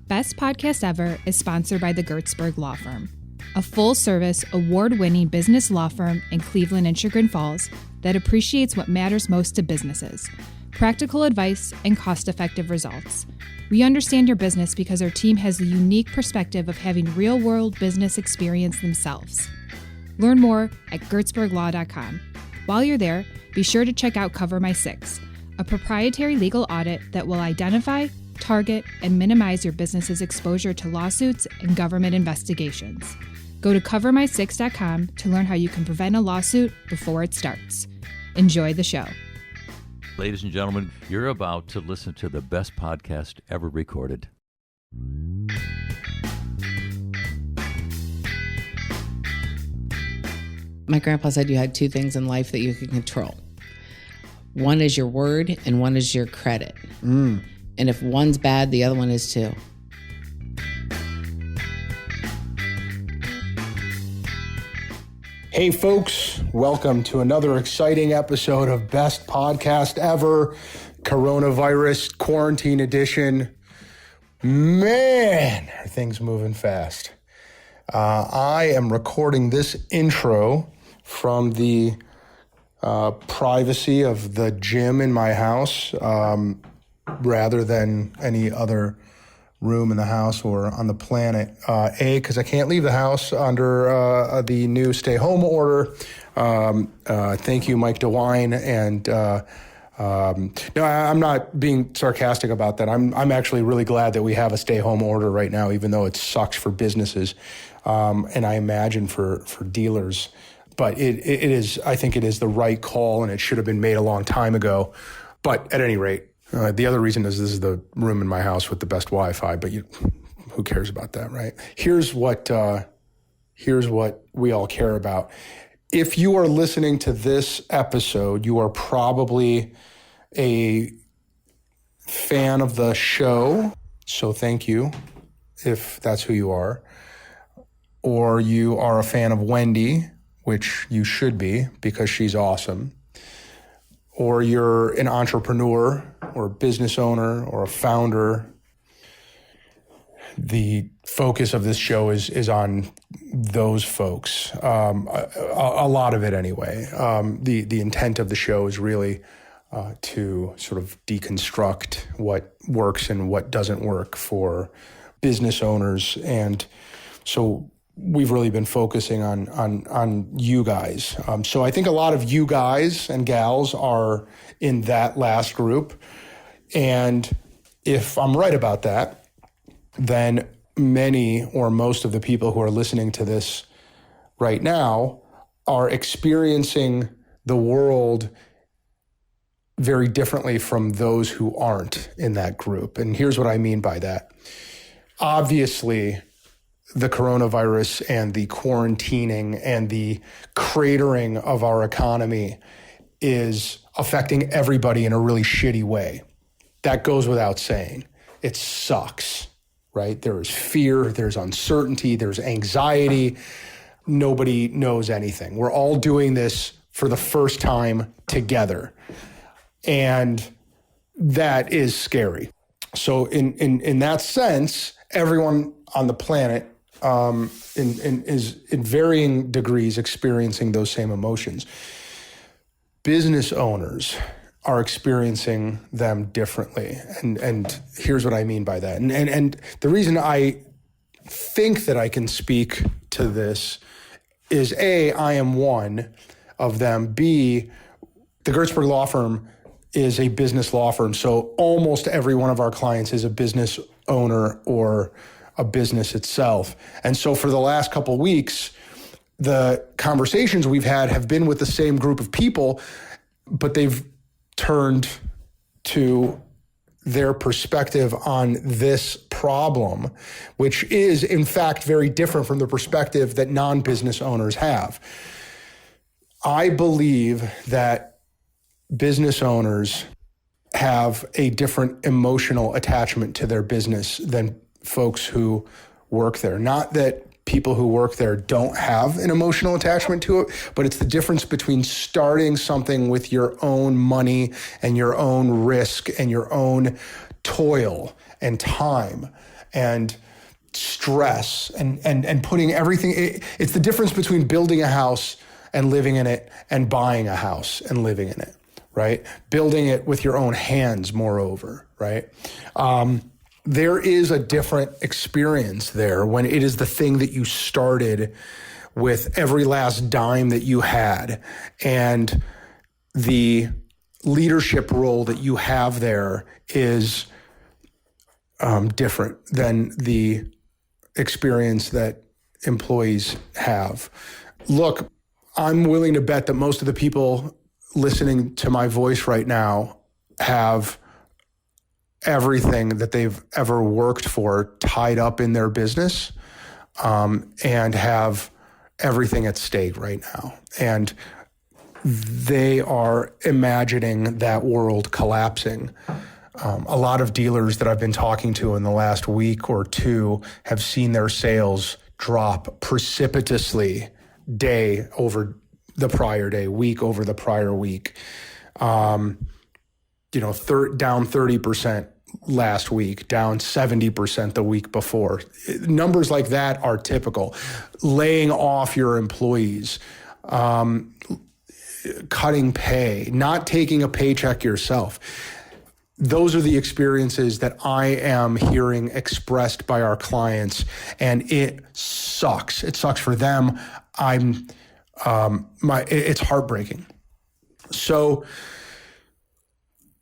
Best.Podcast.Ever is sponsored by the Gertzberg Law Firm, a full-service, award-winning business law firm in Cleveland and Chagrin Falls that appreciates what matters most to businesses: practical advice and cost-effective results. We understand your business because our team has the unique perspective of having real-world business experience themselves. Learn more at gertzberglaw.com. While you're there, be sure to check out Cover My Six, a proprietary legal audit that will identify, target, and minimize your business's exposure to lawsuits and government investigations. Go to covermysix.com to learn how you can prevent a lawsuit before it starts. Enjoy the show. Ladies and gentlemen, you're about to listen to the best podcast ever recorded. My grandpa said you had two things in life that you can control. One is your word and one is your credit. And if one's bad, the other one is too. Hey folks, welcome to another exciting episode of Best Podcast Ever, Coronavirus Quarantine Edition. Man, are things moving fast. I am recording this intro from the privacy of the gym in my house, rather than any other room in the house or on the planet. Because I can't leave the house under the new stay-home order. Thank you, Mike DeWine. And no, I'm not being sarcastic about that. I'm actually really glad that we have a stay-home order right now, even though it sucks for businesses, and I imagine for dealers. But it is, I think it is the right call, and it should have been made a long time ago. But at any rate, the other reason is this is the room in my house with the best Wi-Fi, but who cares about that, right? Here's what we all care about. If you are listening to this episode, you are probably a fan of the show, so thank you if that's who you are. Or you are a fan of Wendy, which you should be because she's awesome. Or you're an entrepreneur or a business owner or a founder. The focus of this show is on those folks. A lot of it anyway. The intent of the show is really to sort of deconstruct what works and what doesn't work for business owners. And so we've really been focusing on you guys. So I think a lot of you guys and gals are in that last group. And if I'm right about that, then many or most of the people who are listening to this right now are experiencing the world very differently from those who aren't in that group. And here's what I mean by that. Obviously, the coronavirus and the quarantining and the cratering of our economy is affecting everybody in a really shitty way. That goes without saying. It sucks, right? There is fear, there's uncertainty, there's anxiety. Nobody knows anything. We're all doing this for the first time together. And that is scary. So in that sense, everyone on the planet is in varying degrees experiencing those same emotions. Business owners are experiencing them differently. And here's what I mean by that. And the reason I think that I can speak to this is A, I am one of them. B, the Gertzberg Law Firm is a business law firm. So almost every one of our clients is a business owner or a business itself. And so for the last couple of weeks, the conversations we've had have been with the same group of people, but they've turned to their perspective on this problem, which is in fact very different from the perspective that non-business owners have. I believe that business owners have a different emotional attachment to their business than folks who work there. Not that people who work there don't have an emotional attachment to it, but it's the difference between starting something with your own money and your own risk and your own toil and time and stress and putting everything. It's the difference between building a house and living in it and buying a house and living in it, right? Building it with your own hands, moreover, right? There is a different experience there when it is the thing that you started with every last dime that you had, and the leadership role that you have there is different than the experience that employees have. Look, I'm willing to bet that most of the people listening to my voice right now have everything that they've ever worked for tied up in their business, and have everything at stake right now. And they are imagining that world collapsing. A lot of dealers that I've been talking to in the last week or two have seen their sales drop precipitously day over the prior day, week over the prior week. Down 30% last week, down 70% the week before. Numbers like that are typical. Laying off your employees, cutting pay, not taking a paycheck yourself. Those are the experiences that I am hearing expressed by our clients, and it sucks. It sucks for them. It's heartbreaking. So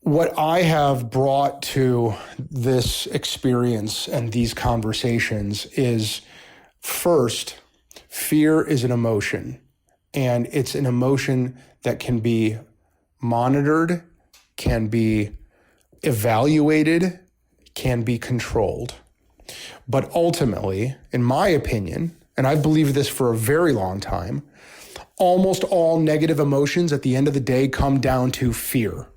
what I have brought to this experience and these conversations is, first, fear is an emotion, and it's an emotion that can be monitored, can be evaluated, can be controlled. But ultimately, in my opinion, and I've believed this for a very long time, almost all negative emotions at the end of the day come down to fear.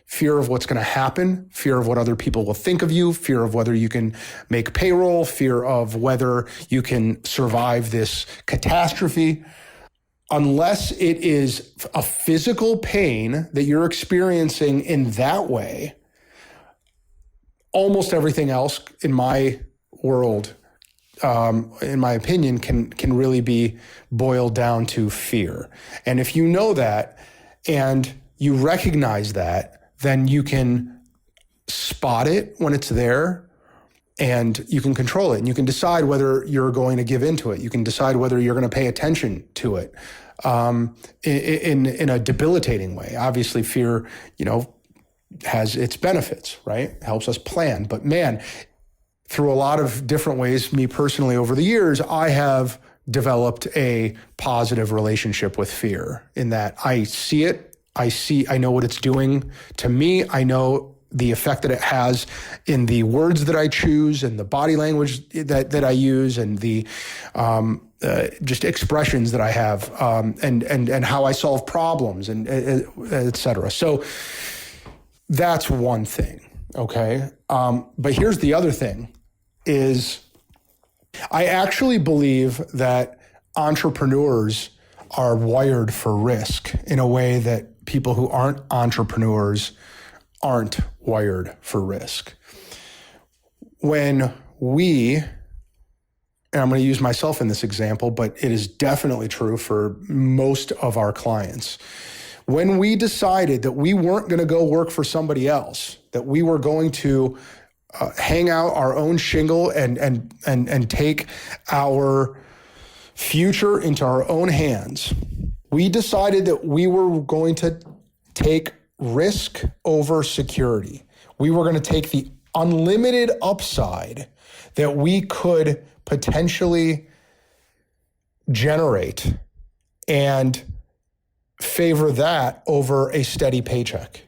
Fear of what's going to happen, fear of what other people will think of you, fear of whether you can make payroll, fear of whether you can survive this catastrophe. Unless it is a physical pain that you're experiencing in that way, almost everything else in my world, in my opinion, can really be boiled down to fear. And if you know that and you recognize that, then you can spot it when it's there, and you can control it, and you can decide whether you're going to give into it. You can decide whether you're going to pay attention to it in a debilitating way. Obviously, fear, has its benefits, right? Helps us plan. But man, through a lot of different ways, me personally over the years, I have developed a positive relationship with fear in that I see it. I know what it's doing to me. I know the effect that it has in the words that I choose and the body language that I use and the just expressions that I have, and how I solve problems and et cetera. So that's one thing. Okay. But here's the other thing is I actually believe that entrepreneurs are wired for risk in a way that people who aren't entrepreneurs aren't wired for risk. When we, and I'm going to use myself in this example, but it is definitely true for most of our clients. When we decided that we weren't going to go work for somebody else, that we were going to hang out our own shingle and take our future into our own hands, we decided that we were going to take risk over security. We were going to take the unlimited upside that we could potentially generate and favor that over a steady paycheck,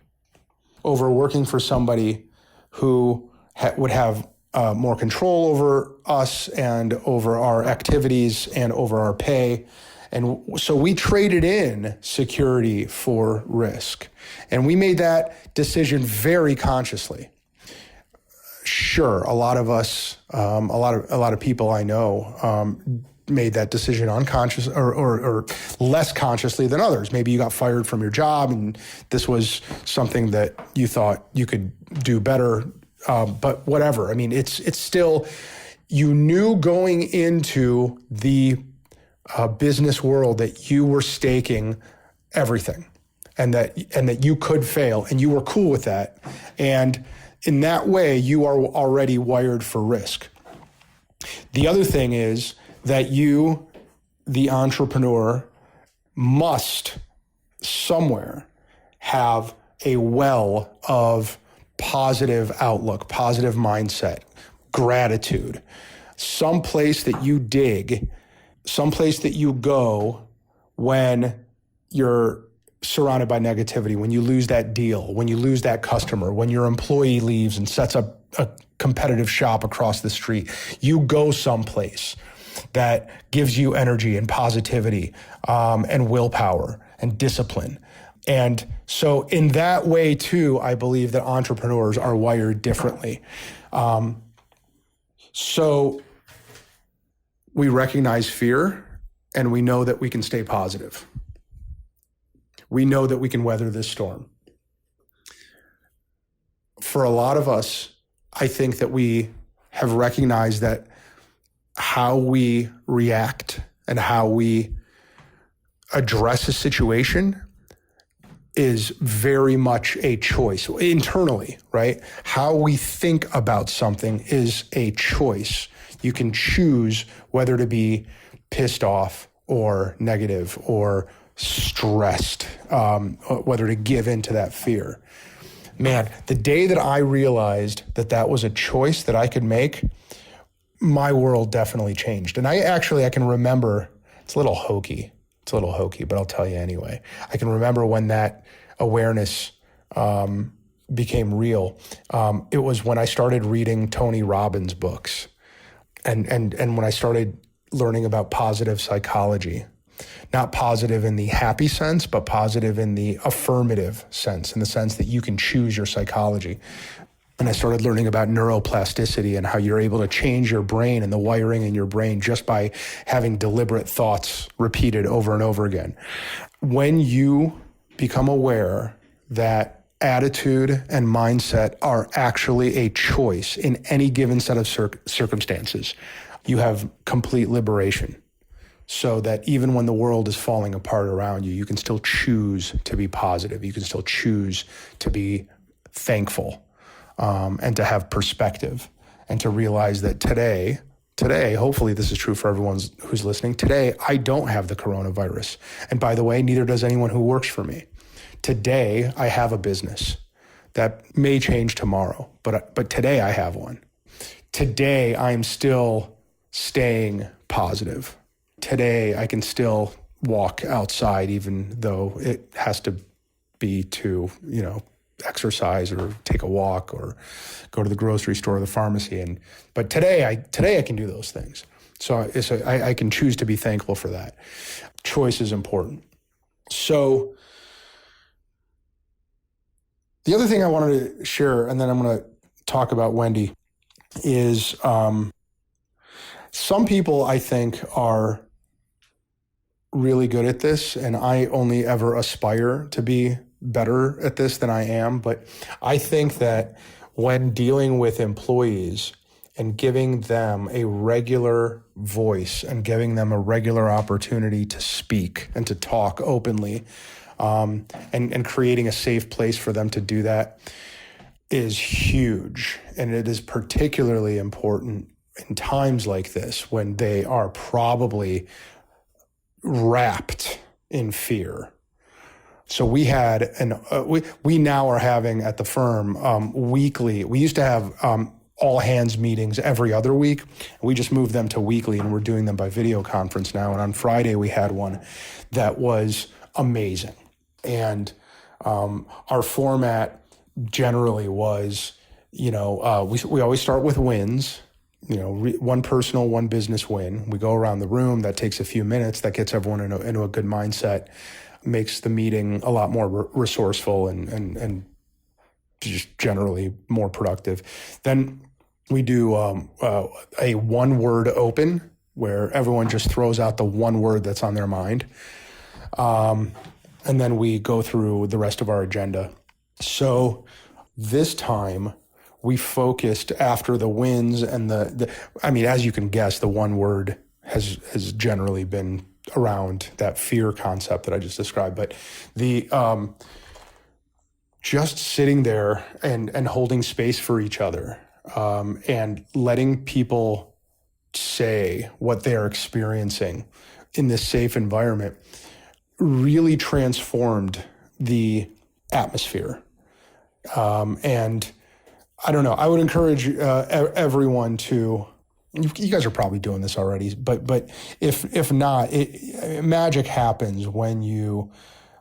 over working for somebody who would have more control over us and over our activities and over our pay. And so we traded in security for risk. And we made that decision very consciously. Sure, a lot of us, a lot of people I know made that decision unconscious or less consciously than others. Maybe you got fired from your job and this was something that you thought you could do better but whatever. I mean, it's still, you knew going into the business world that you were staking everything, and that you could fail, and you were cool with that. And in that way, you are already wired for risk. The other thing is that you, the entrepreneur, must somewhere have a well of positive outlook, positive mindset, gratitude, some place that you dig, some place that you go when you're surrounded by negativity, when you lose that deal, when you lose that customer, when your employee leaves and sets up a competitive shop across the street. You go someplace that gives you energy and positivity, and willpower and discipline. And so in that way too, I believe that entrepreneurs are wired differently. So we recognize fear, and we know that we can stay positive. We know that we can weather this storm. For a lot of us, I think that we have recognized that how we react and how we address a situation is very much a choice internally, right? How we think about something is a choice. You can choose whether to be pissed off or negative or stressed, whether to give in to that fear. Man, the day that I realized that that was a choice that I could make, my world definitely changed. And I can remember, it's a little hokey, but I'll tell you anyway. I can remember when that awareness became real. It was when I started reading Tony Robbins' books, and when I started learning about positive psychology. Not positive in the happy sense, but positive in the affirmative sense, in the sense that you can choose your psychology. And I started learning about neuroplasticity and how you're able to change your brain and the wiring in your brain just by having deliberate thoughts repeated over and over again. When you become aware that attitude and mindset are actually a choice in any given set of circumstances, you have complete liberation. So that even when the world is falling apart around you, you can still choose to be positive. You can still choose to be thankful, and to have perspective, and to realize that today, hopefully this is true for everyone who's listening, today I don't have the coronavirus. And by the way, neither does anyone who works for me. Today I have a business that may change tomorrow, but today I have one. Today I'm still staying positive. Today, I can still walk outside, even though it has to be to, exercise or take a walk or go to the grocery store or the pharmacy. But today I can do those things. So I can choose to be thankful for that. Choice is important. So the other thing I wanted to share, and then I'm going to talk about Wendy, is some people I think are really good at this, and I only ever aspire to be better at this than I am. But I think that when dealing with employees and giving them a regular voice and giving them a regular opportunity to speak and to talk openly, and creating a safe place for them to do that is huge. And it is particularly important in times like this when they are probably wrapped in fear. So we had we now are having at the firm weekly. We used to have all hands meetings every other week. We just moved them to weekly, and we're doing them by video conference now. And on Friday we had one that was amazing. And our format generally was, we always start with wins. One personal, one business win. We go around the room. That takes a few minutes. That gets everyone into a good mindset, makes the meeting a lot more resourceful and just generally more productive. Then we do a one-word open where everyone just throws out the one word that's on their mind. And then we go through the rest of our agenda. So this time we focused after the wins and I mean, as you can guess, the one word has generally been around that fear concept that I just described. But just sitting there and holding space for each other, and letting people say what they're experiencing in this safe environment really transformed the atmosphere. And I don't know, I would encourage everyone to, you guys are probably doing this already, but if not, magic happens when you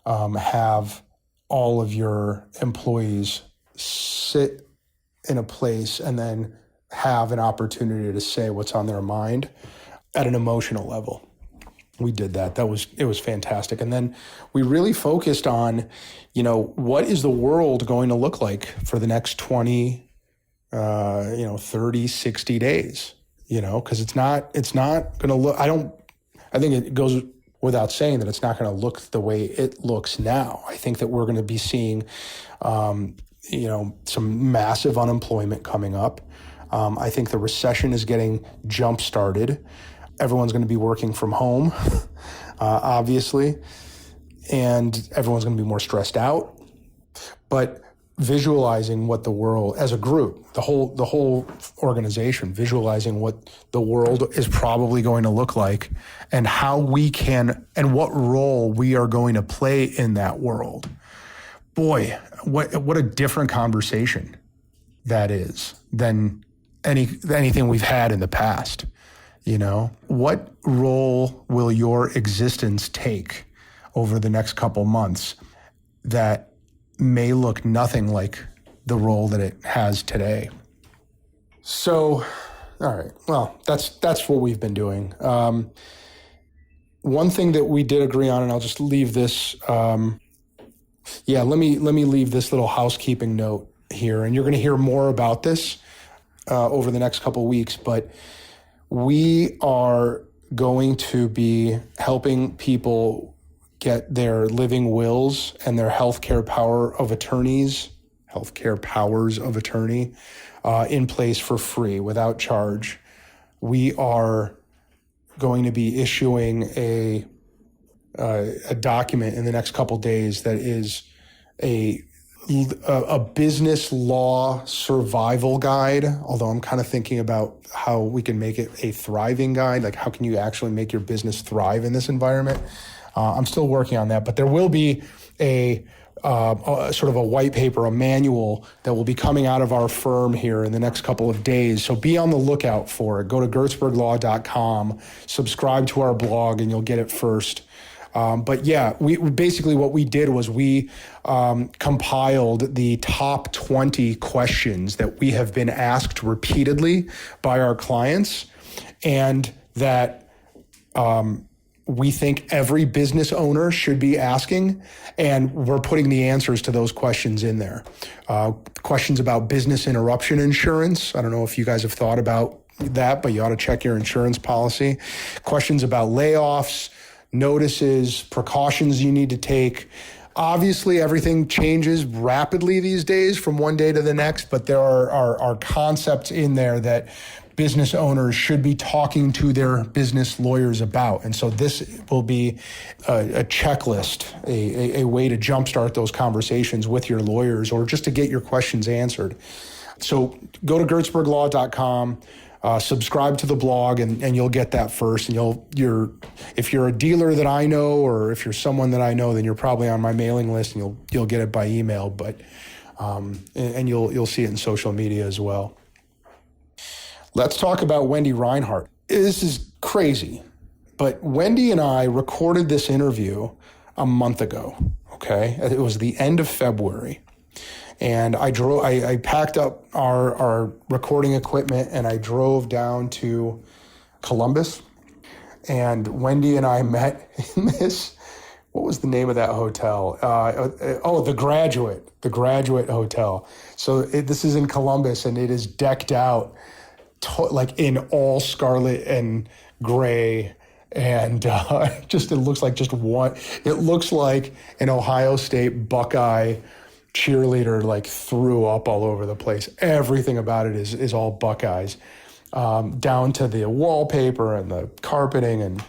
have all of your employees sit in a place and then have an opportunity to say what's on their mind at an emotional level. We did that. It was fantastic. And then we really focused on, what is the world going to look like for the next 20, 30, 60 days, because it's not going to look, I think it goes without saying that it's not going to look the way it looks now. I think that we're going to be seeing, some massive unemployment coming up. I think the recession is getting jump-started. Everyone's going to be working from home, obviously, and everyone's going to be more stressed out. But visualizing what the world, as a group, the whole organization, visualizing what the world is probably going to look like and how we can, and what role we are going to play in that world. Boy, what a different conversation that is than anything we've had in the past. What role will your existence take over the next couple months that may look nothing like the role that it has today? So, all right, well, that's what we've been doing. One thing that we did agree on, and I'll just leave this, let me leave this little housekeeping note here, and you're going to hear more about this over the next couple weeks, but we are going to be helping people get their living wills and their healthcare powers of attorney in place for free without charge. We are going to be issuing a document in the next couple days that is a business law survival guide, although I'm kind of thinking about how we can make it a thriving guide. Like, how can you actually make your business thrive in this environment? I'm still working on that, but there will be a sort of a white paper, a manual that will be coming out of our firm here in the next couple of days. So be on the lookout for it. Go to gertzberglaw.com, subscribe to our blog, and you'll get it first. But yeah, we basically, what we did was we compiled the top 20 questions that we have been asked repeatedly by our clients, and that we think every business owner should be asking, and we're putting the answers to those questions in there. Questions about business interruption insurance. I don't know if you guys have thought about that, but you ought to check your insurance policy. Questions about layoffs, notices, precautions you need to take. Obviously, everything changes rapidly these days from one day to the next, but there are concepts in there that business owners should be talking to their business lawyers about. And so this will be a checklist, a way to jumpstart those conversations with your lawyers, or just to get your questions answered. So go to gertzberglaw.com. Subscribe to the blog, and you'll get that first. And if you're a dealer that I know, or if you're someone that I know, then you're probably on my mailing list, and you'll get it by email. But and you'll see it in social media as well. Let's talk about Wendy Rinehart. This is crazy, but Wendy and I recorded this interview a month ago. Okay, it was the end of February. And I packed up our recording equipment, and I drove down to Columbus. And Wendy and I met in this, what was the name of that hotel? The Graduate Hotel. So this is in Columbus, and it is decked out like in all scarlet and gray. And it looks like an Ohio State Buckeye cheerleader like threw up all over the place. Everything about it is all Buckeyes, down to the wallpaper and the carpeting and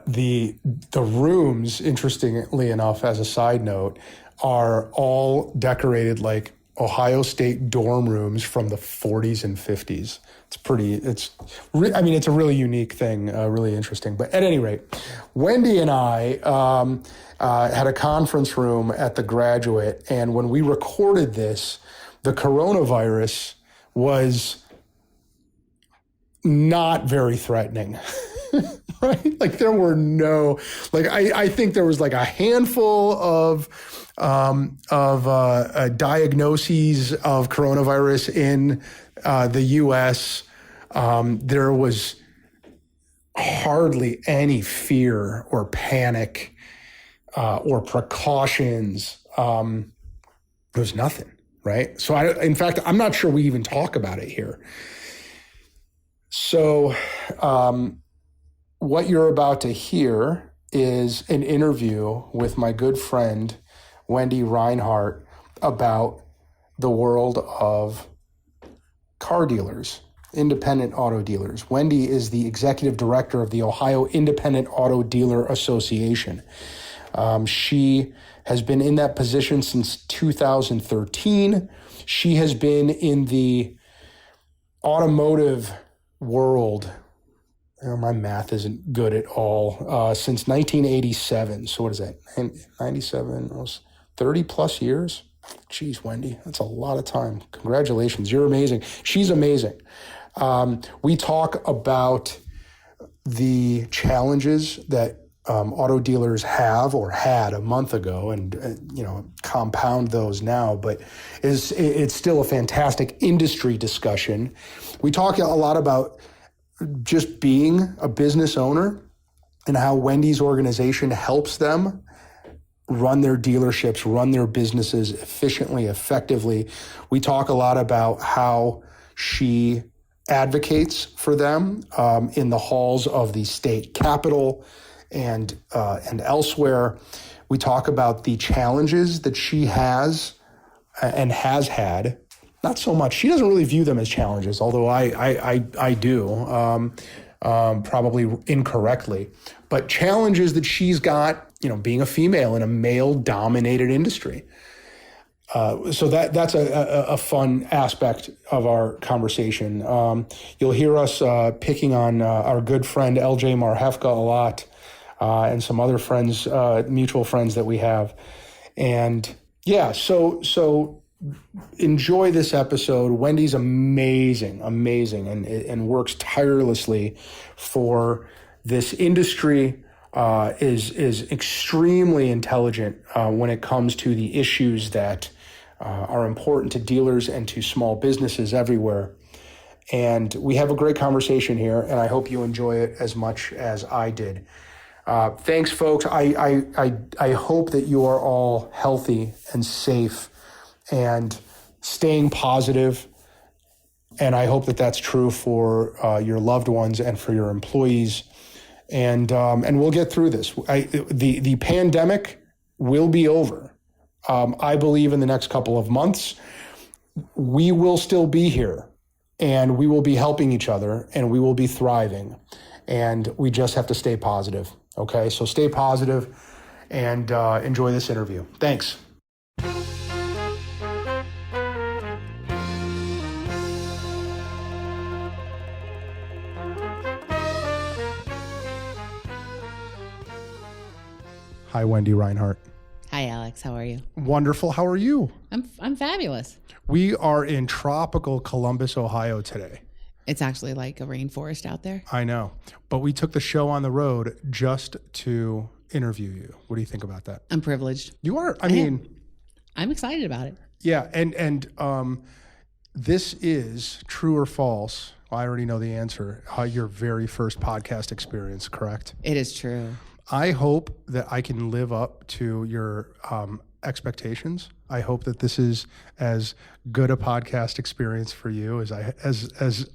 the rooms. Interestingly enough, as a side note, are all decorated like Ohio State dorm rooms from the 40s and 50s. It's a really unique thing, really interesting. But at any rate, Wendy and I had a conference room at the Graduate, and when we recorded this, the coronavirus was not very threatening. Right? Like there were no, like I think there was like a handful of diagnoses of coronavirus in the U.S. There was hardly any fear or panic or precautions. There was nothing, right? So in fact, I'm not sure we even talk about it here. So what you're about to hear is an interview with my good friend, Wendy Rinehart, about the world of car dealers, independent auto dealers. Wendy is the executive director of the Ohio Independent Auto Dealer Association. She has been in that position since 2013. She has been in the automotive world, my math isn't good at all, since 1987. So what is that? 97, almost 30 plus years? Geez, Wendy, that's a lot of time. Congratulations. You're amazing. She's amazing. We talk about the challenges that auto dealers have or had a month ago and, compound those now, but it's still a fantastic industry discussion. We talk a lot about just being a business owner and how Wendy's organization helps them run their dealerships, run their businesses efficiently, effectively. We talk a lot about how she advocates for them in the halls of the state capitol and elsewhere. We talk about the challenges that she has and has had. Not so much. She doesn't really view them as challenges, although I do, probably incorrectly. But challenges that she's got, being a female in a male-dominated industry. So that's a fun aspect of our conversation. You'll hear us picking on our good friend LJ Marhefka a lot, and some other friends, mutual friends that we have. And yeah, so enjoy this episode. Wendy's amazing, and works tirelessly for this industry, is extremely intelligent when it comes to the issues that are important to dealers and to small businesses everywhere. And we have a great conversation here, and I hope you enjoy it as much as I did. Thanks, folks. I hope that you are all healthy and safe and staying positive. And I hope that that's true for your loved ones and for your employees. And we'll get through this. The pandemic will be over. I believe in the next couple of months, we will still be here, and we will be helping each other, and we will be thriving. And we just have to stay positive. Okay, so stay positive and enjoy this interview. Thanks. Hi, Wendy Rinehart. Hi, Alex. How are you? Wonderful. How are you? I'm fabulous. We are in tropical Columbus, Ohio today. It's actually like a rainforest out there. I know, but we took the show on the road just to interview you. What do you think about that? I'm privileged. You are. I mean, I'm excited about it. Yeah, and this is true or false. Well, I already know the answer. Your very first podcast experience, correct? It is true. I hope that I can live up to your expectations. I hope that this is as good a podcast experience for you as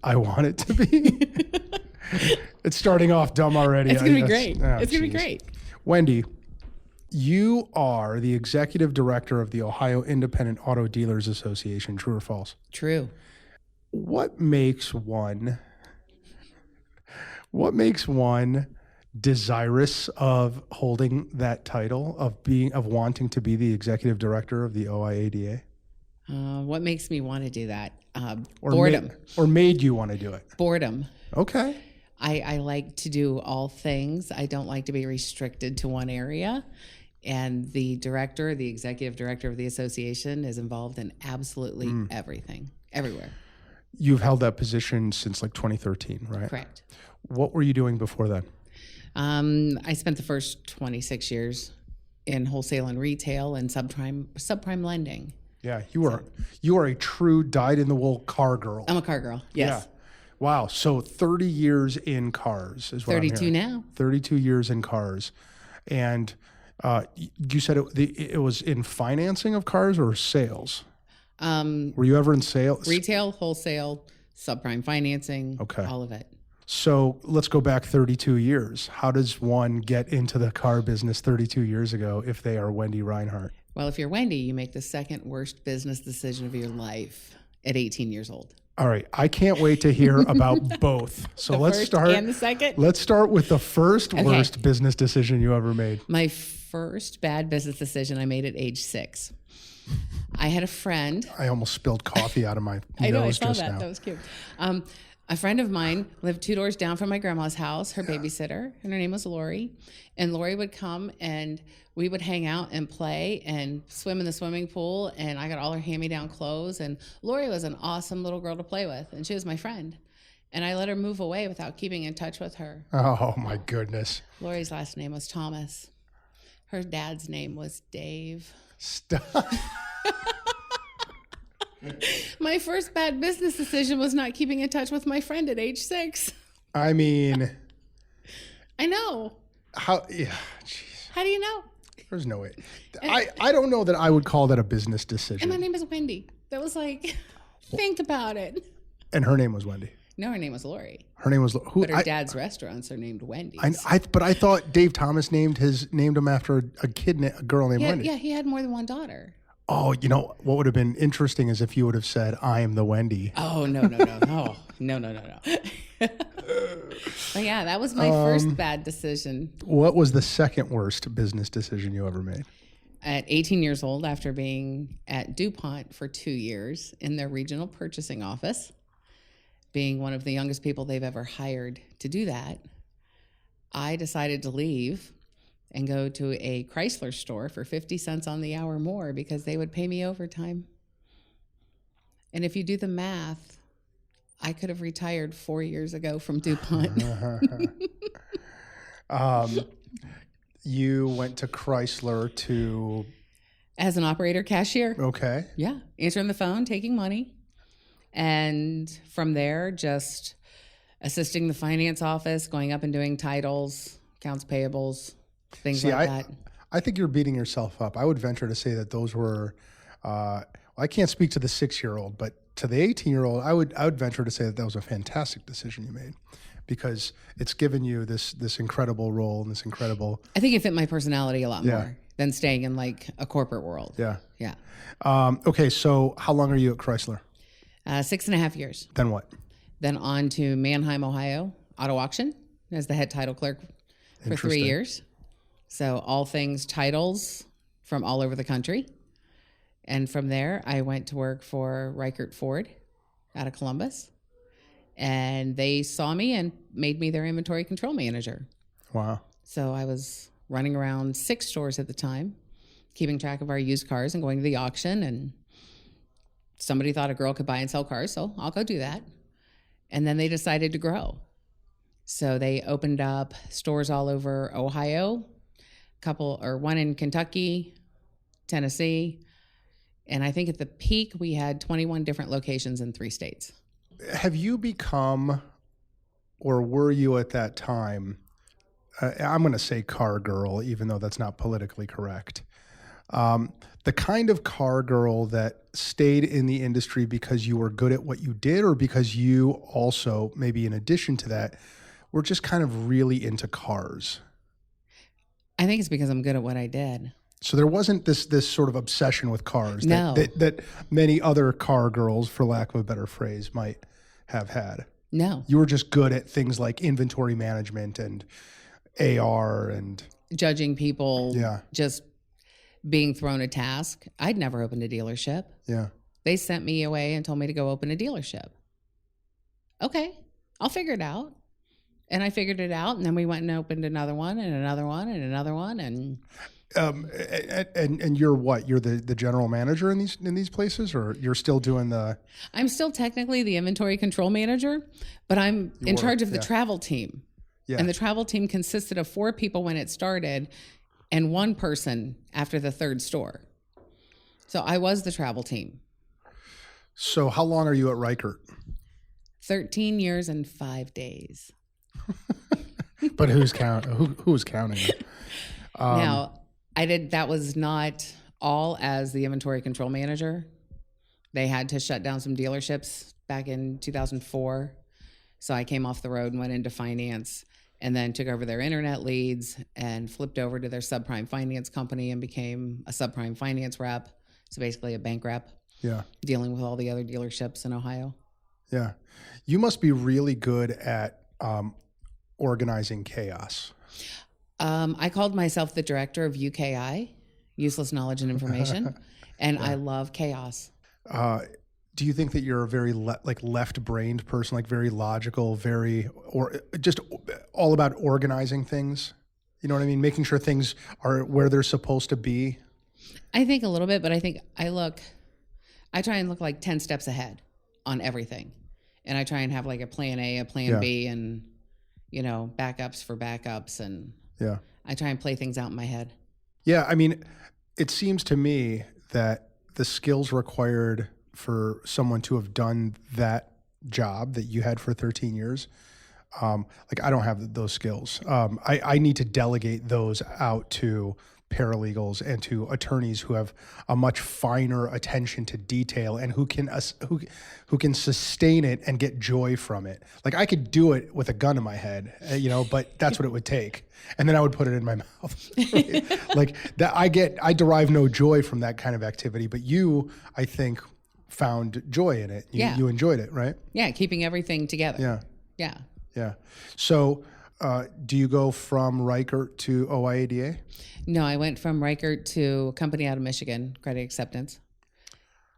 I want it to be. It's starting off dumb already. It's going to be great. It's going to be great. Wendy, You are the executive director of the Ohio Independent Auto Dealers Association. True or false? True. What makes one desirous of holding that title, of wanting to be the executive director of the OIADA? What makes me want to do that? Or Boredom. Made you want to do it? Boredom. Okay. I like to do all things. I don't like to be restricted to one area. And the executive director of the association is involved in absolutely everything, everywhere. You've held that position since like 2013, right? Correct. What were you doing before then? I spent the first 26 years in wholesale and retail and subprime lending. Yeah, you are a true dyed-in-the-wool car girl. I'm a car girl. Yes. Yeah. Wow. So 30 years in cars is what 32 I'm hearing. now. 32 years in cars. And you said it was in financing of cars or sales? Were you ever in sales? Retail, wholesale, subprime financing, all of it. So let's go back 32 years. How does one get into the car business 32 years ago if they are Wendy Rinehart? Well, if you're Wendy, you make the second worst business decision of your life at 18 years old. All right. I can't wait to hear about both. So let's start. And the second? Let's start with the first worst business decision you ever made. My first bad business decision I made at age 6. I had a friend. I almost spilled coffee out of my I know, I nose saw just that. now. That was cute. A friend of mine lived 2 doors down from my grandma's house, her babysitter, and her name was Lori. And Lori would come and we would hang out and play and swim in the swimming pool. And I got all her hand-me-down clothes. And Lori was an awesome little girl to play with. And she was my friend. And I let her move away without keeping in touch with her. Oh, my goodness. Lori's last name was Thomas. Her dad's name was Dave. Stop. My first bad business decision was not keeping in touch with my friend at age 6. I mean. I know. How? Yeah. Jeez. How do you know? There's no way. I don't know that I would call that a business decision. And my name is Wendy. That was like, think about it. And her name was Wendy. No, her name was Lori. Her name was who? But her dad's restaurants are named Wendy's. But I thought Dave Thomas named him after a girl named Wendy. Yeah, he had more than one daughter. Oh, you know what would have been interesting is if you would have said, "I am the Wendy." Oh no. But yeah, that was my first bad decision. What was the second worst business decision you ever made? At 18 years old, after being at DuPont for 2 years in their regional purchasing office, being one of the youngest people they've ever hired to do that, I decided to leave and go to a Chrysler store for 50 cents on the hour more because they would pay me overtime. And if you do the math, I could have retired 4 years ago from DuPont. You went to Chrysler to... As an operator cashier. Okay. Yeah. Answering the phone, taking money. And from there, just assisting the finance office, going up and doing titles, accounts payables, things like that. I think you're beating yourself up. I would venture to say that those were... I can't speak to the 6-year-old, but to the 18-year-old, I would venture to say that was a fantastic decision you made because it's given you this incredible role and this incredible... I think it fit my personality a lot more than staying in like a corporate world. Yeah. Yeah. Okay, so how long are you at Chrysler? 6.5 years. Then what? Then on to Manheim, Ohio, auto auction as the head title clerk for 3 years. So all things titles from all over the country. And from there, I went to work for Reichert Ford out of Columbus. And they saw me and made me their inventory control manager. Wow. So I was running around 6 stores at the time, keeping track of our used cars and going to the auction. And somebody thought a girl could buy and sell cars, so I'll go do that. And then they decided to grow. So they opened up stores all over Ohio, one in Kentucky, Tennessee. And I think at the peak, we had 21 different locations in 3 states. Have you become, or were you at that time, I'm going to say car girl, even though that's not politically correct, the kind of car girl that stayed in the industry because you were good at what you did or because you also, maybe in addition to that, were just kind of really into cars? I think it's because I'm good at what I did. So there wasn't this sort of obsession with cars No. that many other car girls, for lack of a better phrase, might have had. No. You were just good at things like inventory management and AR and Judging people, Yeah. just being thrown a task. I'd never opened a dealership. yeah. They sent me away and told me to go open a dealership. Okay, I'll figure it out. And I figured it out, and then we went and opened another one and another one and another one. And you're what? You're the general manager in these places, or you're still doing the? I'm still technically the inventory control manager, but I'm in charge of the travel team. Yeah. And the travel team consisted of 4 people when it started and 1 person after the 3rd store. So I was the travel team. So how long are you at Rinehart? 13 years and 5 days. But who's counting it? Now, that was not all as the inventory control manager. They had to shut down some dealerships back in 2004. So I came off the road and went into finance, and then took over their internet leads and flipped over to their subprime finance company and became a subprime finance rep. So basically a bank rep. Yeah. Dealing with all the other dealerships in Ohio. Yeah. You must be really good at organizing chaos. I called myself the director of UKI, Useless Knowledge and Information, and I love chaos. Do you think that you're a very left-brained person, like very logical, or just all about organizing things? You know what I mean? Making sure things are where they're supposed to be? I think a little bit, but I think I try and look like 10 steps ahead on everything. And I try and have like a plan A, a plan B, and, backups for backups. And I try and play things out in my head. Yeah. I mean, it seems to me that the skills required for someone to have done that job that you had for 13 years, I don't have those skills. I need to delegate those out to paralegals and to attorneys who have a much finer attention to detail and who can sustain it and get joy from it. Like I could do it with a gun in my head, but that's what it would take. And then I would put it in my mouth. Like that, I derive no joy from that kind of activity, but you, I think, found joy in it. You enjoyed it, right? Yeah. Keeping everything together. Yeah. So, do you go from Rinehart to OIADA? No, I went from Rinehart to a company out of Michigan, Credit Acceptance.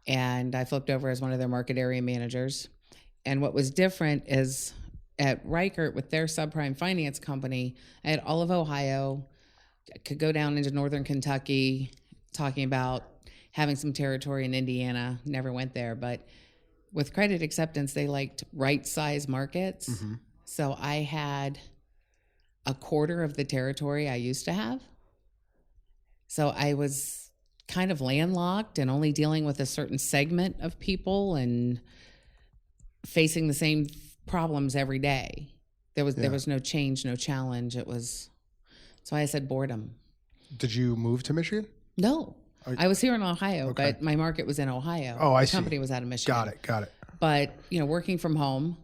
And I flipped over as one of their market area managers. And what was different is at Rinehart with their subprime finance company, I had all of Ohio, I could go down into northern Kentucky, talking about having some territory in Indiana, never went there. But with Credit Acceptance, they liked right-size markets. Mm-hmm. So I had a quarter of the territory I used to have. So I was kind of landlocked and only dealing with a certain segment of people and facing the same problems every day. There was no change, no challenge. So I said boredom. Did you move to Michigan? No. I was here in Ohio, but my market was in Ohio. Oh, I see. The company was out of Michigan. Got it. But, working from home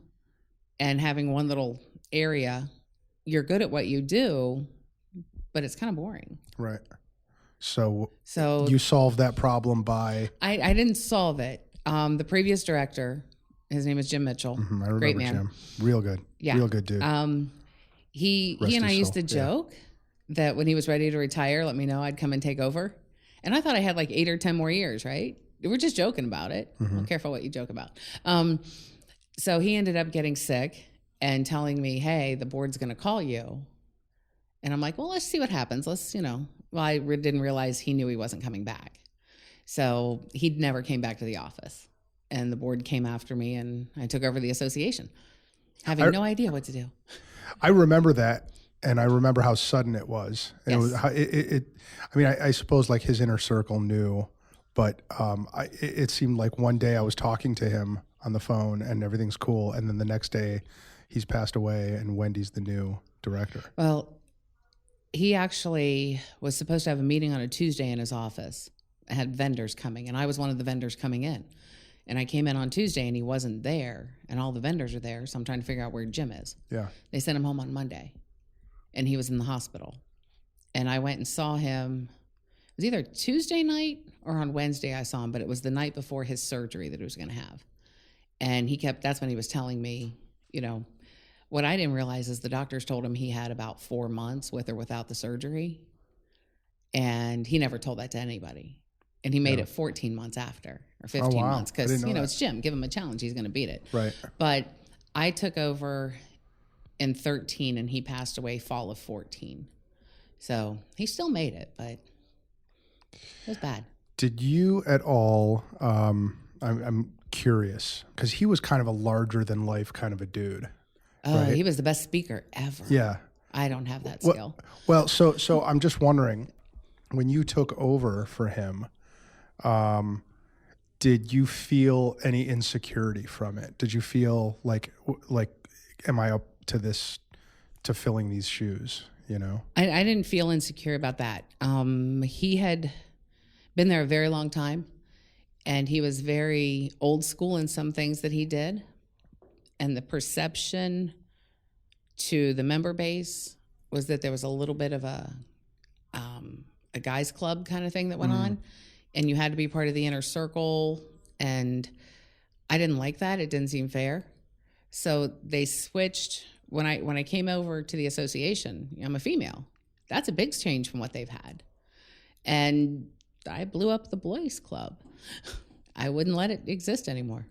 and having one little area, you're good at what you do, but it's kind of boring. Right. So you solved that problem by... I didn't solve it. The previous director, his name is Jim Mitchell. Mm-hmm, I remember great man. Jim. Real good. Yeah. Real good dude. He and I used to joke that when he was ready to retire, let me know, I'd come and take over. And I thought I had like 8 or 10 more years, right? We're just joking about it. Mm-hmm. Well, careful what you joke about. So he ended up getting sick and telling me, hey, the board's going to call you. And I'm like, well, let's see what happens. Well, I didn't realize he knew he wasn't coming back. So he never came back to the office. And the board came after me and I took over the association, having no idea what to do. I remember that. And I remember how sudden it was. And yes. I suppose like his inner circle knew, but it seemed like one day I was talking to him on the phone and everything's cool. And then the next day he's passed away and Wendy's the new director. Well, he actually was supposed to have a meeting on a Tuesday in his office. I had vendors coming and I was one of the vendors coming in. And I came in on Tuesday and he wasn't there and all the vendors are there. So I'm trying to figure out where Jim is. Yeah. They sent him home on Monday. And he was in the hospital. And I went and saw him. It was either Tuesday night or on Wednesday I saw him, but it was the night before his surgery that he was going to have. And that's when he was telling me, what I didn't realize is the doctors told him he had about 4 months with or without the surgery. And he never told that to anybody. And he made it 14 months after, or 15 months, because, it's Jim. Give him a challenge. He's going to beat it. Right. But I took over in 13, and he passed away fall of 14. So he still made it, but it was bad. Did you at all, I'm curious, because he was kind of a larger than life kind of a dude. Oh, right? He was the best speaker ever. Yeah. I don't have that skill. Well, so I'm just wondering, when you took over for him, did you feel any insecurity from it? Did you feel like, am I up to this, to filling these shoes? I didn't feel insecure about that. He had been there a very long time, and he was very old school in some things that he did. And the perception to the member base was that there was a little bit of a guys club kind of thing that went on, and you had to be part of the inner circle. And I didn't like that. It didn't seem fair. So they switched. When I came over to the association, I'm a female. That's a big change from what they've had. And I blew up the boys club. I wouldn't let it exist anymore.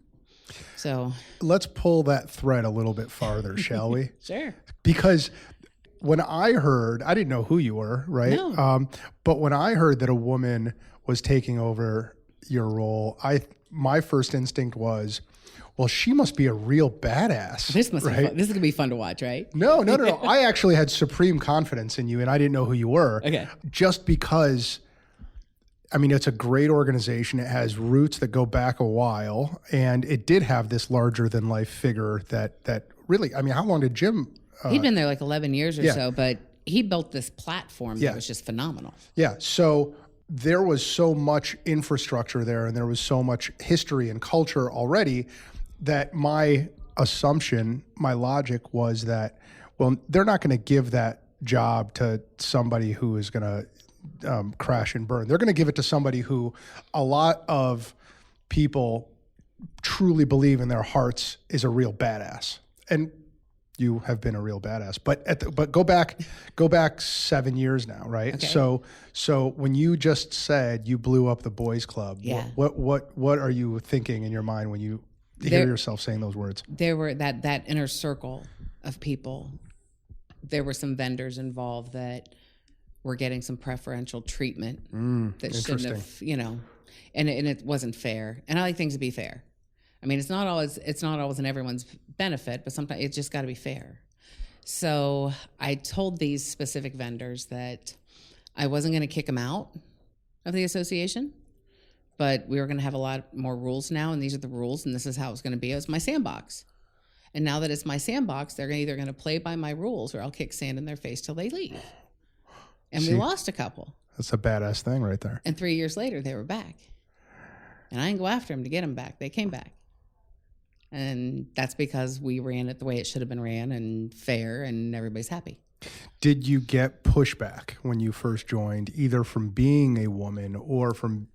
So let's pull that thread a little bit farther, shall we? Sure. Because when I heard, I didn't know who you were, right? No. But when I heard that a woman was taking over your role, my first instinct was, well, she must be a real badass. This must right? be fun. This is gonna be fun to watch, right? No. I actually had supreme confidence in you, and I didn't know who you were. Okay. Just because, it's a great organization. It has roots that go back a while, and it did have this larger than life figure that really, how long did Jim? He'd been there like 11 years or yeah. so, but he built this platform Yeah. that was just phenomenal. Yeah. So there was so much infrastructure there, and there was so much history and culture already, that my assumption, my logic was that, well, they're not going to give that job to somebody who is going to crash and burn. They're going to give it to somebody who a lot of people truly believe in their hearts is a real badass. And you have been a real badass. But go back 7 years now, right? Okay. So when you just said you blew up the boys club, Yeah. what are you thinking in your mind when you hear yourself saying those words? There were that inner circle of people. There were some vendors involved that were getting some preferential treatment that shouldn't have, and it wasn't fair. And I like things to be fair. It's not always in everyone's benefit, but sometimes it's just got to be fair. So I told these specific vendors that I wasn't going to kick them out of the association, but we were going to have a lot more rules now, and these are the rules, and this is how it's going to be. It was my sandbox. And now that it's my sandbox, they're either going to play by my rules or I'll kick sand in their face till they leave. And we lost a couple. That's a badass thing right there. And 3 years later, they were back. And I didn't go after them to get them back. They came back. And that's because we ran it the way it should have been ran, and fair, and everybody's happy. Did you get pushback when you first joined, either from being a woman or from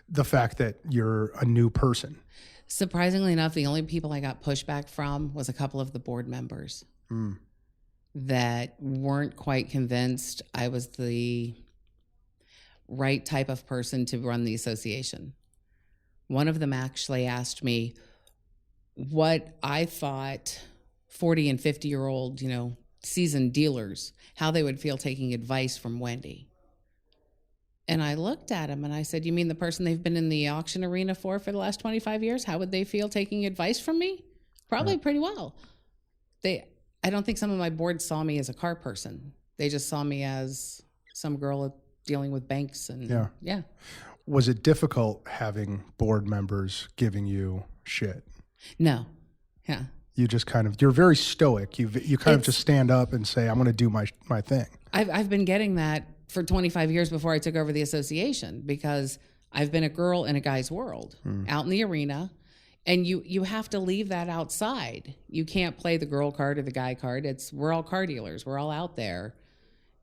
the fact that you're a new person? Surprisingly enough, the only people I got pushback from was a couple of the board members that weren't quite convinced I was the right type of person to run the association. One of them actually asked me what I thought 40 and 50-year-old, seasoned dealers, how they would feel taking advice from Wendy. And I looked at him and I said, you mean the person they've been in the auction arena for the last 25 years? How would they feel taking advice from me? Probably pretty well. I don't think some of my board saw me as a car person. They just saw me as some girl dealing with banks. And yeah. Was it difficult having board members giving you shit? No. Yeah. You just you're very stoic. You of just stand up and say, I'm going to do my thing. I've been getting that for 25 years before I took over the association, because I've been a girl in a guy's world out in the arena, and you have to leave that outside. You can't play the girl card or the guy card. We're all car dealers. We're all out there.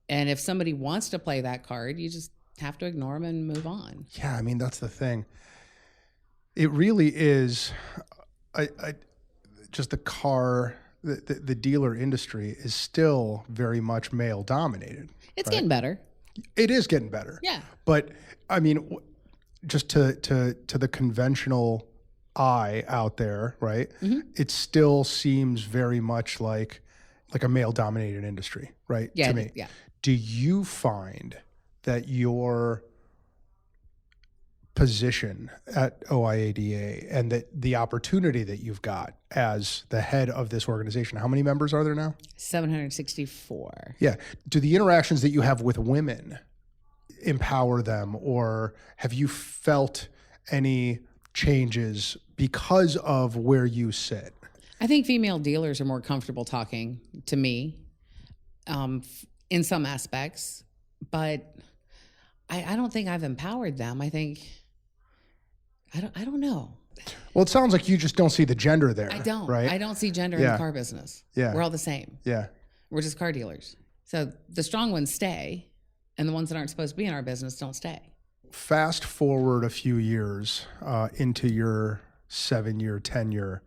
And if somebody wants to play that card, you just have to ignore them and move on. Yeah, I mean, that's the thing. It really is, just the dealer industry is still very much male dominated. It's getting better. It is getting better. Yeah. But I mean, just to the conventional eye out there, right? Mm-hmm. It still seems very much like a male dominated industry, right? Yeah. To me. Yeah. Do you find that your position at OIADA and that the opportunity that you've got as the head of this organization, how many members are there now? 764. Yeah. Do the interactions that you have with women empower them, or have you felt any changes because of where you sit? I think female dealers are more comfortable talking to me in some aspects, but I don't think I've empowered them. I think, I don't know. Well, it sounds like you just don't see the gender there. I don't. Right? I don't see gender in the car business. Yeah. We're all the same. Yeah. We're just car dealers. So the strong ones stay, and the ones that aren't supposed to be in our business don't stay. Fast forward a few years into your 7-year tenure,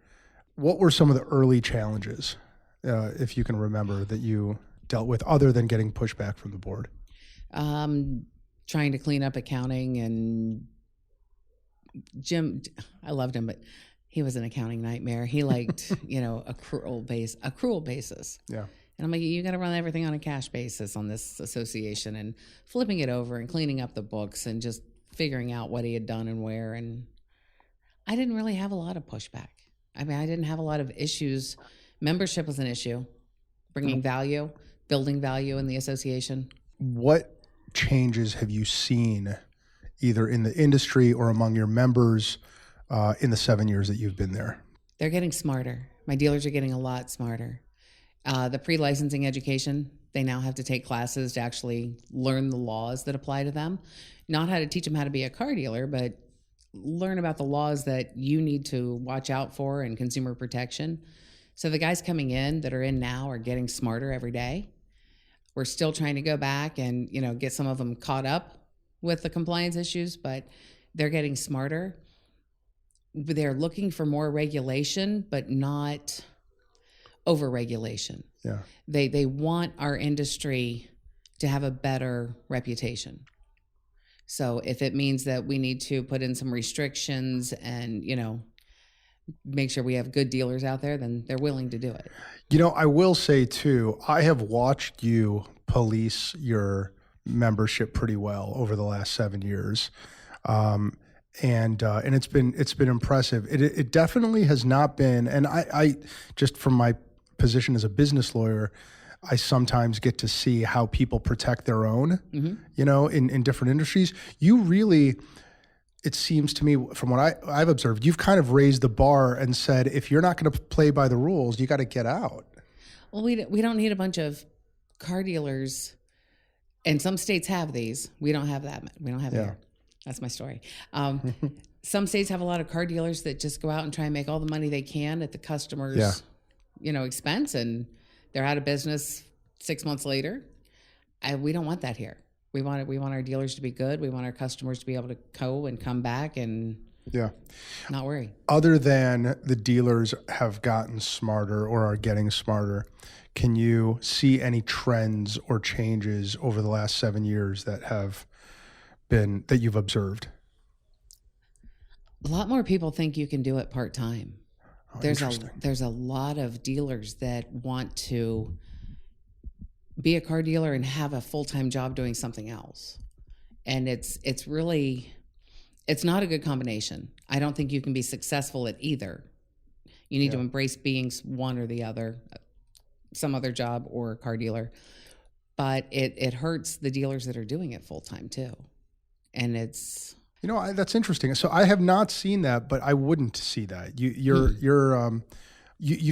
what were some of the early challenges, if you can remember, that you dealt with other than getting pushback from the board? Trying to clean up accounting, and Jim, I loved him, but he was an accounting nightmare. He liked, accrual basis. Yeah. And I'm like, you got to run everything on a cash basis on this association, and flipping it over and cleaning up the books and just figuring out what he had done and where. And I didn't really have a lot of pushback. I mean, I didn't have a lot of issues. Membership was an issue, bringing value, building value in the association. What changes have you seen either in the industry or among your members in the 7 years that you've been there? They're getting smarter. My dealers are getting a lot smarter. The pre-licensing education, they now have to take classes to actually learn the laws that apply to them. Not how to teach them how to be a car dealer, but learn about the laws that you need to watch out for and consumer protection. So the guys coming in that are in now are getting smarter every day. We're still trying to go back and, get some of them caught up with the compliance issues, but they're getting smarter. They're looking for more regulation, but not over-regulation. Yeah. They want our industry to have a better reputation. So if it means that we need to put in some restrictions and, make sure we have good dealers out there, then they're willing to do it. I will say too, I have watched you police your membership pretty well over the last 7 years. And it's been impressive. It definitely has not been, and I just from my position as a business lawyer, I sometimes get to see how people protect their own, in different industries. You really, it seems to me from what I've observed, you've kind of raised the bar and said, if you're not going to play by the rules, you got to get out. Well, we don't need a bunch of car dealers, and some states have these. We don't have that. We don't have it here. That's my story. Some states have a lot of car dealers that just go out and try and make all the money they can at the customer's, expense, and they're out of business 6 months later. We don't want that here. We want our dealers to be good. We want our customers to be able to go and come back and not worry. Other than the dealers have gotten smarter or are getting smarter, can you see any trends or changes over the last 7 years that you've observed? A lot more people think you can do it part-time. Oh, there's a lot of dealers that want to be a car dealer and have a full-time job doing something else. And it's not a good combination. I don't think you can be successful at either. You need to embrace being one or the other, some other job or a car dealer. But it hurts the dealers that are doing it full-time too. And it's... that's interesting. So I have not seen that, but I wouldn't see that. You've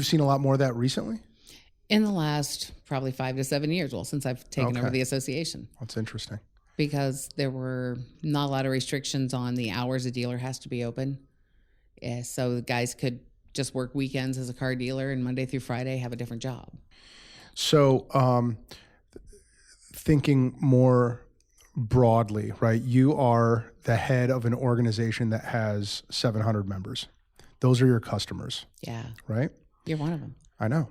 seen a lot more of that recently? In the last probably 5 to 7 years, since I've taken over the association. That's interesting. Because there were not a lot of restrictions on the hours a dealer has to be open. Yeah, so the guys could just work weekends as a car dealer and Monday through Friday have a different job. So thinking more broadly, right? You are the head of an organization that has 700 members. Those are your customers. Yeah. Right? You're one of them. I know.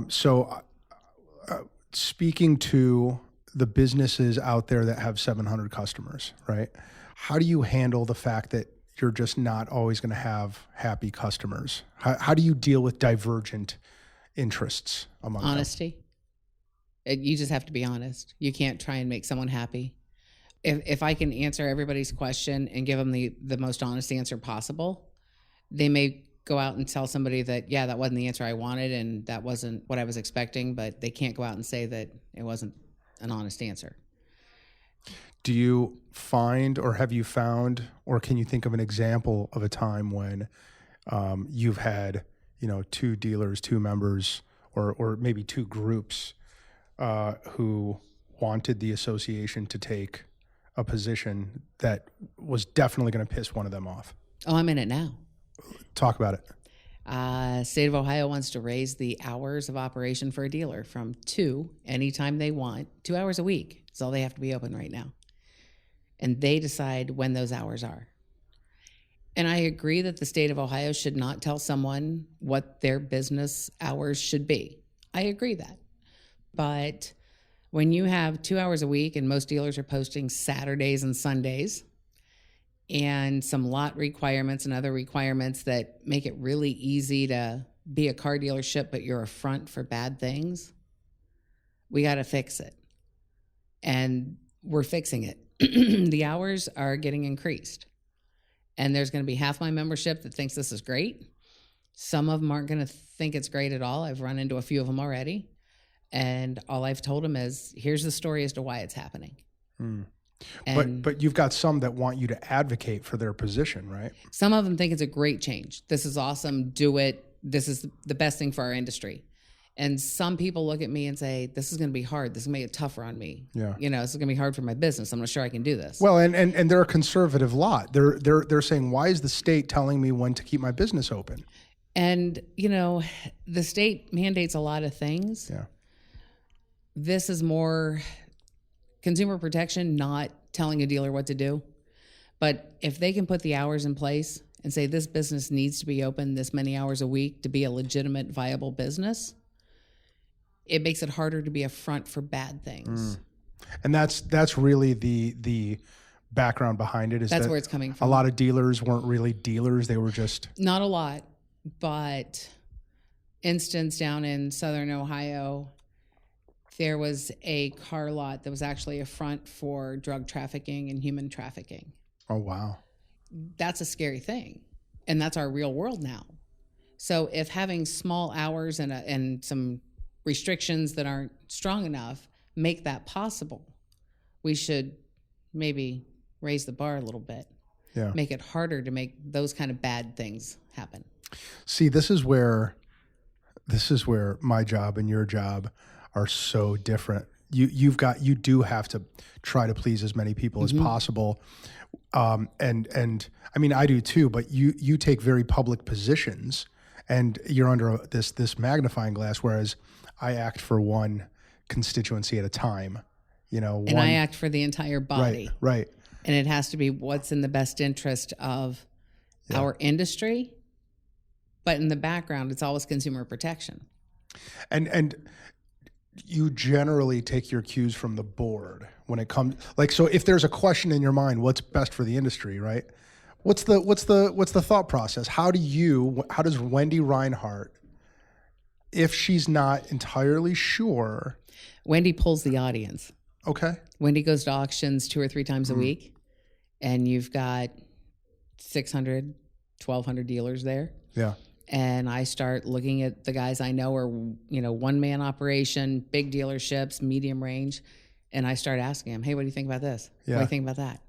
So speaking to the businesses out there that have 700 customers, right? How do you handle the fact that you're just not always going to have happy customers? How do you deal with divergent interests among them? Honesty. You just have to be honest. You can't try and make someone happy. If I can answer everybody's question and give them the most honest answer possible, they may go out and tell somebody that, yeah, that wasn't the answer I wanted and that wasn't what I was expecting, but they can't go out and say that it wasn't an honest answer. Do you find, or have you found, or can you think of an example of a time when you've had, two dealers, two members, or maybe two groups who wanted the association to take a position that was definitely going to piss one of them off? Oh, I'm in it now. Talk about it. State of Ohio wants to raise the hours of operation for a dealer from 2 anytime they want, 2 hours a week. That's all they have to be open right now. And they decide when those hours are. And I agree that the state of Ohio should not tell someone what their business hours should be. I agree that. But when you have 2 hours a week and most dealers are posting Saturdays and Sundays, and some lot requirements and other requirements that make it really easy to be a car dealership, but you're a front for bad things, we got to fix it. And we're fixing it. The hours are getting increased. And there's going to be half my membership that thinks this is great. Some of them aren't going to think it's great at all. I've run into a few of them already. And all I've told them is, here's the story as to why it's happening. But you've got some that want you to advocate for their position, right? Some of them think it's a great change. This is awesome. Do it. This is the best thing for our industry. And some people look at me and say, this is going to be hard. This is going to make it tougher on me. Yeah. This is going to be hard for my business. I'm not sure I can do this. Well, and they're a conservative lot. They're saying, why is the state telling me when to keep my business open? And, the state mandates a lot of things. Yeah. This is more consumer protection, not telling a dealer what to do. But if they can put the hours in place and say this business needs to be open this many hours a week to be a legitimate, viable business, it makes it harder to be a front for bad things. And that's really the background behind it. That's where it's coming from. A lot of dealers weren't really dealers. They were just... Not a lot, but instance down in Southern Ohio, there was a car lot that was actually a front for drug trafficking and human trafficking. Oh, wow. That's a scary thing. And that's our real world now. So if having small hours and some restrictions that aren't strong enough make that possible, we should maybe raise the bar a little bit. Yeah. Make it harder to make those kind of bad things happen. See, this is where my job and your job are so different. You do have to try to please as many people as possible. And I mean, I do too, but you take very public positions and you're under this magnifying glass, whereas I act for one constituency at a time, And I act for the entire body. Right. And it has to be what's in the best interest of our industry. But in the background, it's always consumer protection. And you generally take your cues from the board when it comes, so if there's a question in your mind, what's best for the industry, right? What's the thought process? How does Wendy Rinehart, if she's not entirely sure? Wendy pulls the audience. Okay. Wendy goes to auctions 2 or 3 times a week, and you've got 600, 1,200 dealers there. Yeah. And I start looking at the guys I know are, one-man operation, big dealerships, medium range. And I start asking them, hey, what do you think about this? Yeah. What do you think about that?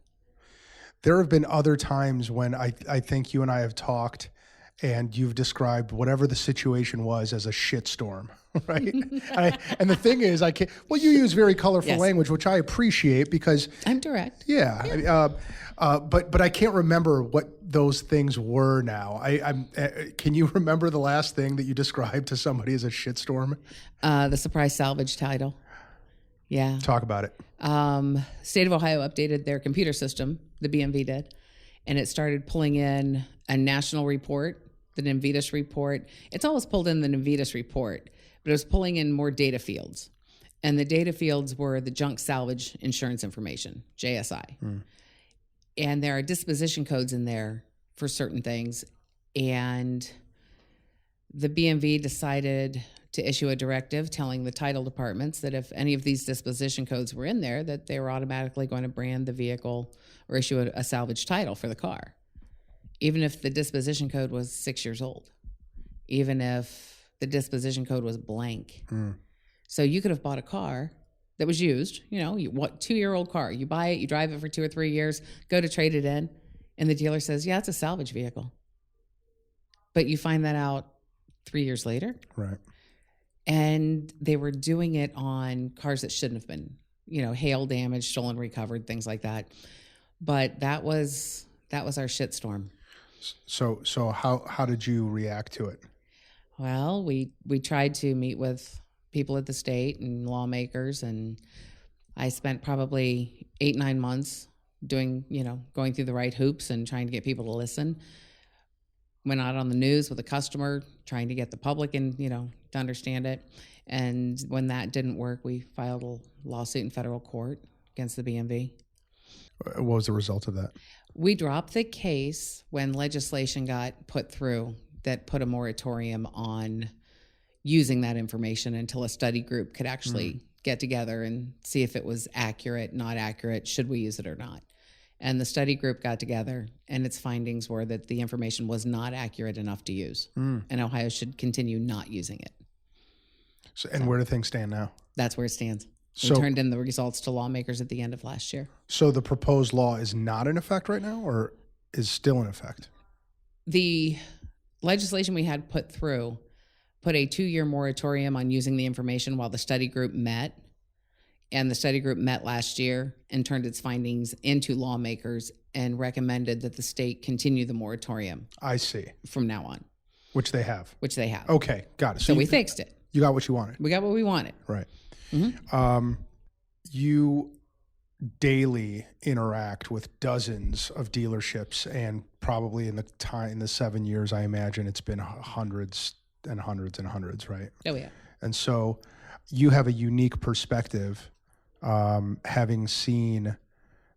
There have been other times when I think you and I have talked and you've described whatever the situation was as a shitstorm, right? And the thing is, you use very colorful language, which I appreciate because... I'm direct. Yeah. But I can't remember what those things were now. Can you remember the last thing that you described to somebody as a shitstorm? The surprise salvage title. Yeah. Talk about it. State of Ohio updated their computer system, the BMV did, and it started pulling in a national report, the Navitas report. It's always pulled in the Navitas report, but it was pulling in more data fields. And the data fields were the junk salvage insurance information, JSI. And there are disposition codes in there for certain things. And the BMV decided to issue a directive telling the title departments that if any of these disposition codes were in there, that they were automatically going to brand the vehicle or issue a salvage title for the car, even if the disposition code was 6 years old, even if the disposition code was blank. So you could have bought a car that was used, 2-year-old car. You buy it, you drive it for 2 or 3 years, go to trade it in, and the dealer says, yeah, it's a salvage vehicle. But you find that out 3 years later. Right. And they were doing it on cars that shouldn't have been, hail damage, stolen, recovered, things like that. But that was our shitstorm. So how did you react to it? Well, we tried to meet with people at the state and lawmakers, and I spent probably 8-9 months doing, going through the right hoops and trying to get people to listen. Went out on the news with a customer, trying to get the public and, to understand it. And when that didn't work, we filed a lawsuit in federal court against the BMV. What was the result of that? We dropped the case when legislation got put through that put a moratorium on using that information until a study group could actually get together and see if it was accurate, not accurate, should we use it or not. And the study group got together, and its findings were that the information was not accurate enough to use, and Ohio should continue not using it. So where do things stand now? That's where it stands. We So, turned in the results to lawmakers at the end of last year. So the proposed law is not in effect right now, or is still in effect? The legislation we had put through put a 2-year moratorium on using the information while the study group met. And the study group met last year and turned its findings into lawmakers and recommended that the state continue the moratorium. I see. From now on. Which they have. Okay, got it. So we fixed it. You got what you wanted. We got what we wanted. Right. You daily interact with dozens of dealerships, and probably in the 7 years, I imagine it's been hundreds and hundreds and hundreds, right? Oh, yeah. And so you have a unique perspective, having seen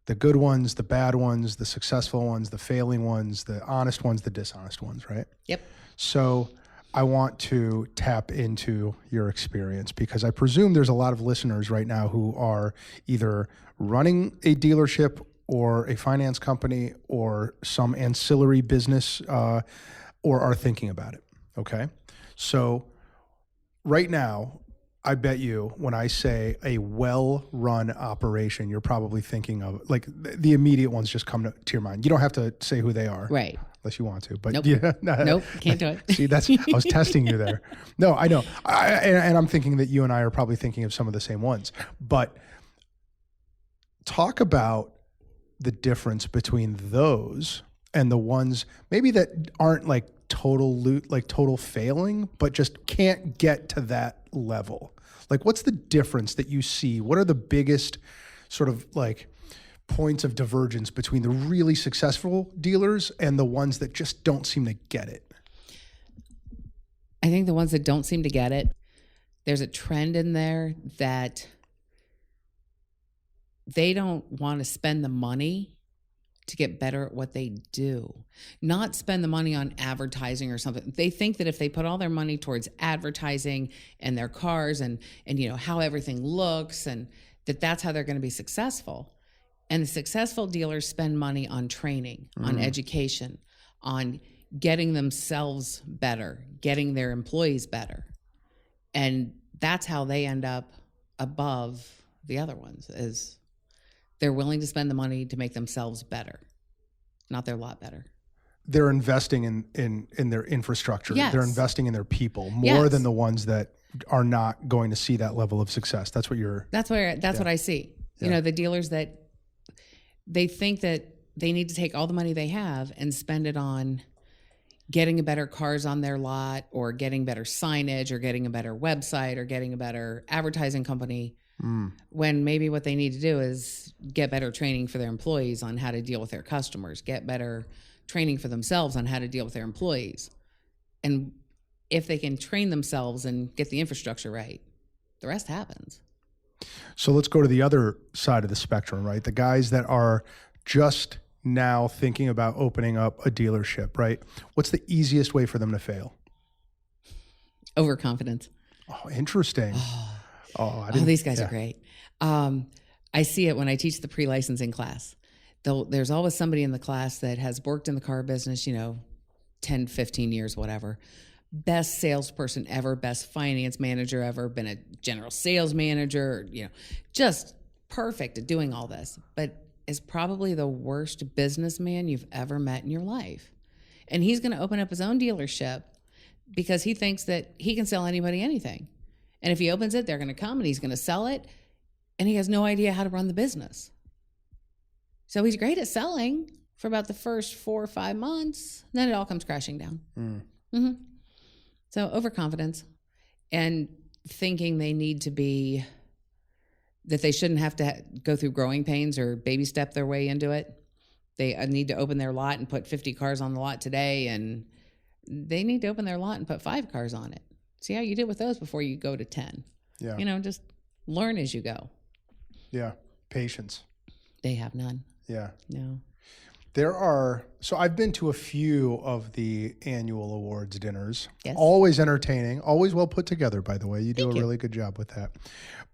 the good ones, the bad ones, the successful ones, the failing ones, the honest ones, the dishonest ones, right? Yep. So I want to tap into your experience, because I presume there's a lot of listeners right now who are either running a dealership or a finance company or some ancillary business, or are thinking about it. Okay. So right now, I bet you when I say a well-run operation, you're probably thinking of, like, the immediate ones just come to your mind. You don't have to say who they are. Right. Unless you want to, but nope. Yeah, nope, can't do it. See, I was testing you there. No, I know. And I'm thinking that you and I are probably thinking of some of the same ones, but talk about the difference between those and the ones maybe that aren't like total failing, but just can't get to that level. Like, what's the difference that you see? What are the biggest sort of like points of divergence between the really successful dealers and the ones that just don't seem to get it? I think the ones that don't seem to get it, there's a trend in there that they don't want to spend the money to get better at what they do, not spend the money on advertising or something. They think that if they put all their money towards advertising and their cars and how everything looks, and that's how they're going to be successful. And the successful dealers spend money on training, on education, on getting themselves better, getting their employees better. And that's how they end up above the other ones, is they're willing to spend the money to make themselves better, not their lot better. They're investing in their infrastructure. Yes. They're investing in their people more than the ones that are not going to see that level of success. That's what what I see. Yeah. The dealers that they think that they need to take all the money they have and spend it on getting a better cars on their lot, or getting better signage, or getting a better website, or getting a better advertising company. when maybe what they need to do is get better training for their employees on how to deal with their customers, get better training for themselves on how to deal with their employees. And if they can train themselves and get the infrastructure right, the rest happens. So let's go to the other side of the spectrum, right? The guys that are just now thinking about opening up a dealership, right? What's the easiest way for them to fail? Overconfidence. Oh, interesting. These guys are great. I see it when I teach the pre-licensing class. There's always somebody in the class that has worked in the car business, 10, 15 years, whatever. Best salesperson ever, best finance manager ever, been a general sales manager, just perfect at doing all this, but is probably the worst businessman you've ever met in your life. And he's going to open up his own dealership because he thinks that he can sell anybody anything. And if he opens it, they're going to come and he's going to sell it. And he has no idea how to run the business. So he's great at selling for about the first 4 or 5 months. Then it all comes crashing down. Mm-hmm. So overconfidence and thinking they need to be, that they shouldn't have to go through growing pains or baby step their way into it. They need to open their lot and put 50 cars on the lot today. And they need to open their lot and put 5 cars on it. See how you do with those before you go to 10. Yeah. Just learn as you go. Yeah. Patience. They have none. Yeah. No. So I've been to a few of the annual awards dinners. Yes. Always entertaining, always well put together, by the way. You do Thank a you. really good job with that.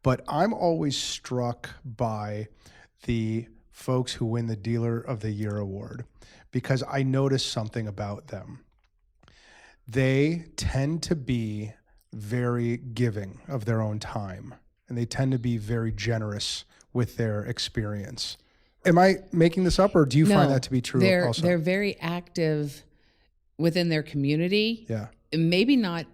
But I'm always struck by the folks who win the Dealer of the Year award because I notice something about them. They tend to be very giving of their own time, and they tend to be very generous with their experience. Am I making this up, or do you find that to be true also? They're very active within their community. Yeah. Maybe not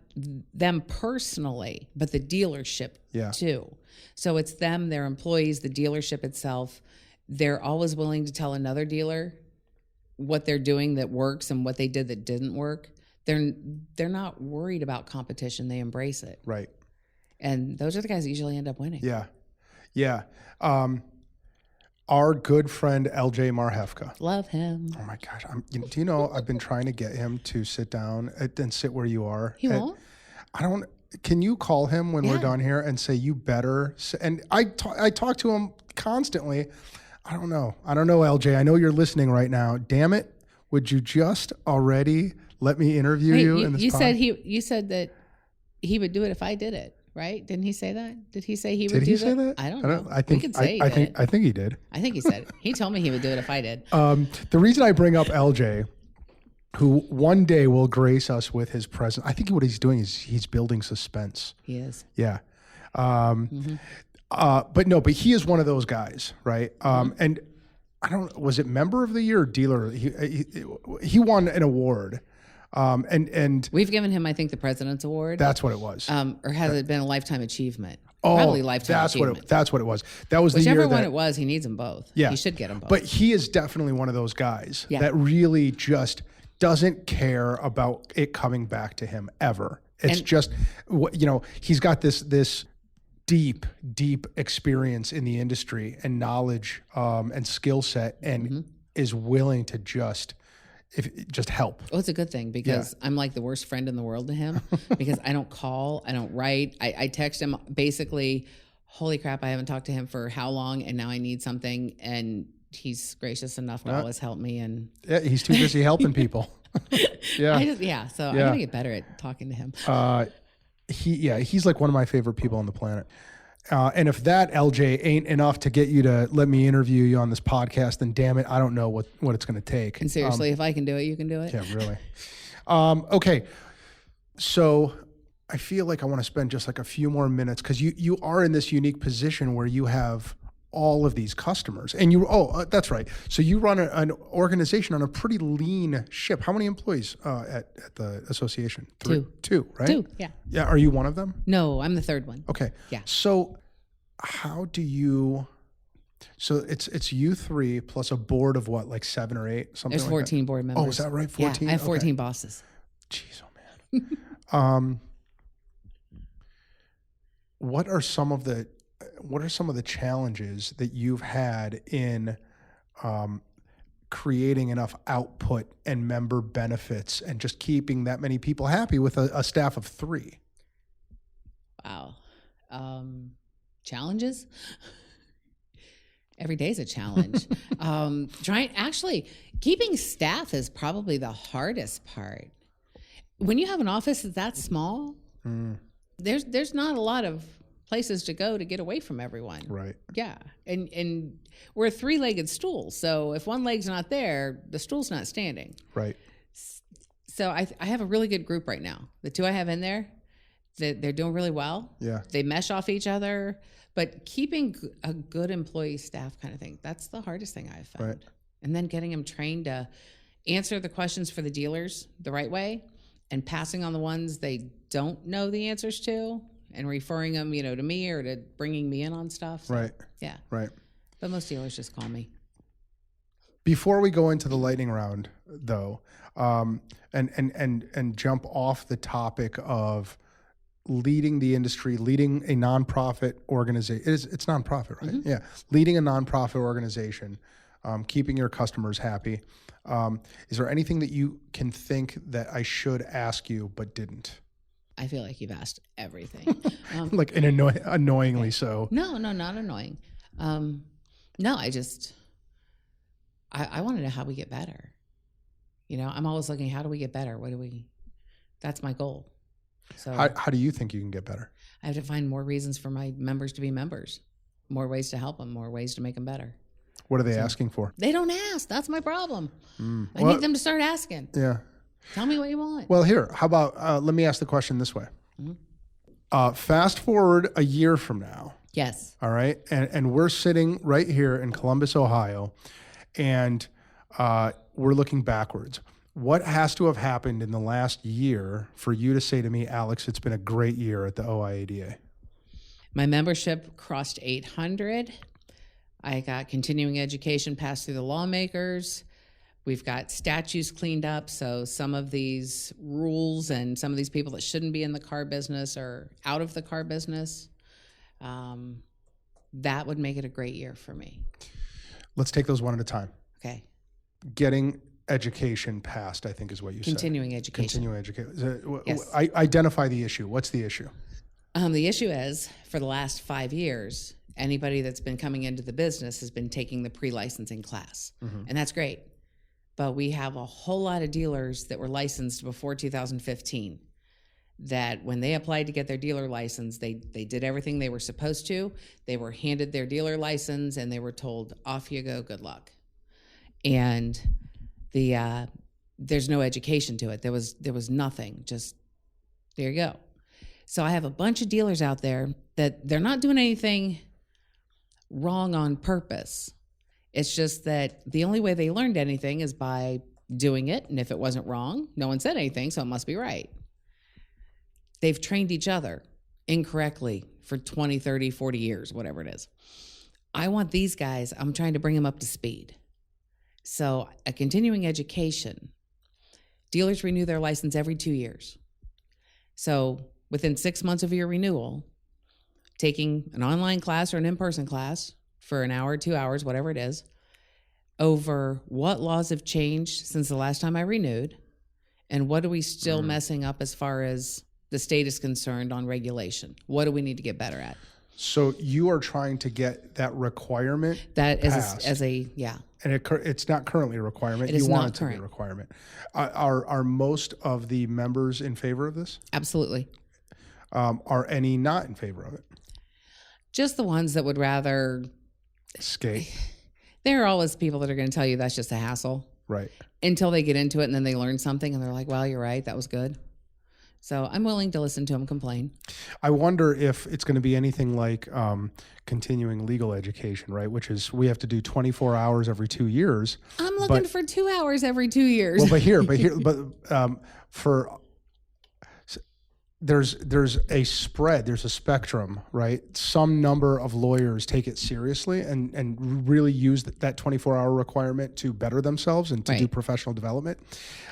them personally, but the dealership too. So it's them, their employees, the dealership itself. They're always willing to tell another dealer what they're doing that works and what they did that didn't work. They're not worried about competition. They embrace it. Right. And those are the guys that usually end up winning. Yeah. Yeah. Our good friend, LJ Marhefka. Love him. Oh my gosh. Do you know, I've been trying to get him to sit down and sit where you are. He won't? Can you call him when we're done here and say, you better? And I talk to him constantly. I don't know, LJ. I know you're listening right now. Damn it. Would you just already let me interview you in this podcast? You said that he would do it if I did it, right? Didn't he say that? Did he say he would do that? Did he say that? I don't know. I think he did. I think he did. I think he said it. He told me he would do it if I did. The reason I bring up LJ, who one day will grace us with his presence, I think what he's doing is he's building suspense. He is. Yeah. But he is one of those guys, right? And I don't, was it member of the year or dealer? He won an award. And we've given him, I think, the President's Award. That's what it was. Or has it been a lifetime achievement? Oh, probably lifetime achievement. That's what it was. That was Whichever the year one it was. He needs them both. Yeah, he should get them both. But he is definitely one of those guys that really just doesn't care about it coming back to him ever. It's just, he's got this deep experience in the industry and knowledge and skill set, and is willing to just help. Well, it's a good thing because I'm like the worst friend in the world to him because I don't call, I don't write. I text him basically, holy crap, I haven't talked to him for how long, and now I need something, and he's gracious enough to always help me. And he's too busy helping people. So I gotta get better at talking to him. He's like one of my favorite people on the planet. And if that, LJ, ain't enough to get you to let me interview you on this podcast, then damn it, I don't know what it's going to take. And seriously, if I can do it, you can do it. Yeah, really. Okay. So I feel like I want to spend just like a few more minutes because you are in this unique position where you have all of these customers and that's right. So you run an organization on a pretty lean ship. How many employees at the association? Two, right? 2, yeah. Yeah. Are you one of them? No, I'm the third one. Okay. Yeah. So how do you, so it's you 3 plus a board of what, like 7 or 8, something There's 14 board members. Oh, is that right? 14? Yeah, I have 14 bosses. Jeez, oh man. What are some of the, are some of the challenges that you've had in creating enough output and member benefits and just keeping that many people happy with a staff of 3? Wow. Challenges? Every day is a challenge. Keeping staff is probably the hardest part. When you have an office that's that small, there's not a lot of places to go to get away from everyone. Right. Yeah. And we're a 3-legged stool. So if one leg's not there, the stool's not standing. Right. So I have a really good group right now. The 2 I have in there, they're doing really well. Yeah. They mesh off each other. But keeping a good employee staff kind of thing, that's the hardest thing I've found. Right. And then getting them trained to answer the questions for the dealers the right way and passing on the ones they don't know the answers to and referring them, to me or to bringing me in on stuff. So, right. Yeah. Right. But most dealers just call me. Before we go into the lightning round, though, and jump off the topic of leading the industry, leading a nonprofit organization. It's nonprofit, right? Mm-hmm. Yeah. Leading a nonprofit organization, keeping your customers happy. Is there anything that you can think that I should ask you but didn't? I feel like you've asked everything. Like annoyingly so. No, not annoying. No, I want to know how we get better. I'm always looking, how do we get better? That's my goal. So how do you think you can get better? I have to find more reasons for my members to be members, more ways to help them, more ways to make them better. What are they asking for? They don't ask. That's my problem. I need them to start asking. Yeah. Tell me what you want. Well, here, how about, let me ask the question this way. Fast forward a year from now. Yes. All right. And we're sitting right here in Columbus, Ohio, and we're looking backwards. What has to have happened in the last year for you to say to me, Alex, it's been a great year at the OIADA? My membership crossed 800. I got continuing education passed through the lawmakers. We've got statutes cleaned up, so some of these rules and some of these people that shouldn't be in the car business are out of the car business. That would make it a great year for me. Let's take those one at a time. Okay. Getting education passed, I think is what you said. Continuing education. Continuing education. Yes. Identify the issue. What's the issue? The issue is, for the last 5 years, anybody that's been coming into the business has been taking the pre-licensing class. And that's great. But we have a whole lot of dealers that were licensed before 2015 that when they applied to get their dealer license, they did everything they were supposed to. They were handed their dealer license and they were told, off you go, good luck. And there's no education to it. There was nothing, just there you go. So I have a bunch of dealers out there that they're not doing anything wrong on purpose. It's just that the only way they learned anything is by doing it. And if it wasn't wrong, no one said anything, so it must be right. They've trained each other incorrectly for 20, 30, 40 years, whatever it is. I want these guys, I'm trying to bring them up to speed. So a continuing education, dealers renew their license every 2 years. So within 6 months of your renewal, taking an online class or an in-person class for an hour, 2 hours, whatever it is, over what laws have changed since the last time I renewed, and what are we still messing up as far as the state is concerned on regulation? What do we need to get better at? So you are trying to get that requirement that passed. And it's not currently a requirement. It is you want not it to current. be a requirement. Are most of the members in favor of this? Absolutely. Are any not in favor of it? Just the ones that would rather skate. There are always people that are going to tell you that's just a hassle. Right. Until they get into it and then they learn something and they're like, well, you're right. That was good. So I'm willing to listen to them complain. I wonder if it's going to be anything like continuing legal education, right? Which is we have to do 24 hours every 2 years. I'm looking for 2 hours every 2 years. Well, there's a spread, there's a spectrum, right? Some number of lawyers take it seriously and really use that 24-hour requirement to better themselves and to do professional development.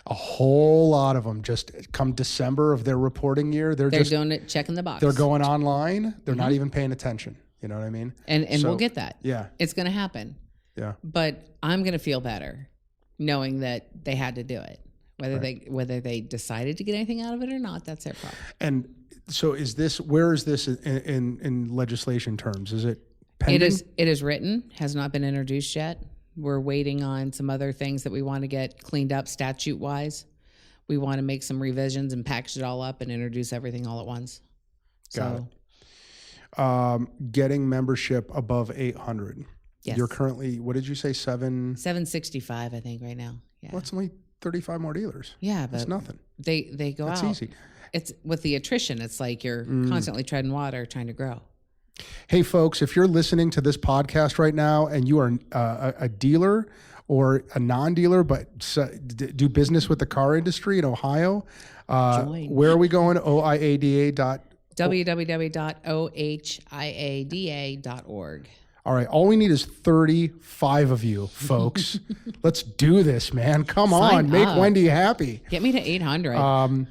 A whole lot of them just come December of their reporting year, they're just doing it, checking the box. They're going online. They're not even paying attention. You know what I mean? And we'll get that. Yeah. It's going to happen. Yeah. But I'm going to feel better knowing that they had to do it. Whether they decided to get anything out of it or not, that's their problem. And so where is this in legislation terms? Is it pending? It is written, has not been introduced yet. We're waiting on some other things that we want to get cleaned up statute-wise. We want to make some revisions and package it all up and introduce everything all at once. Got it. Getting membership above 800. Yes. You're currently, what did you say, 765, I think, right now. Yeah. Well, it's only 35 more dealers. Yeah, but that's nothing. They go That's out. easy. It's with the attrition. It's like you're constantly treading water, trying to grow. Hey, folks, if you're listening to this podcast right now and you are a dealer or a non-dealer but do business with the car industry in Ohio, where are we going? OIADA. www.ohiada.org. All right. All we need is 35 of you, folks. Let's do this, man. Come on. Make Wendy happy. Get me to 800. And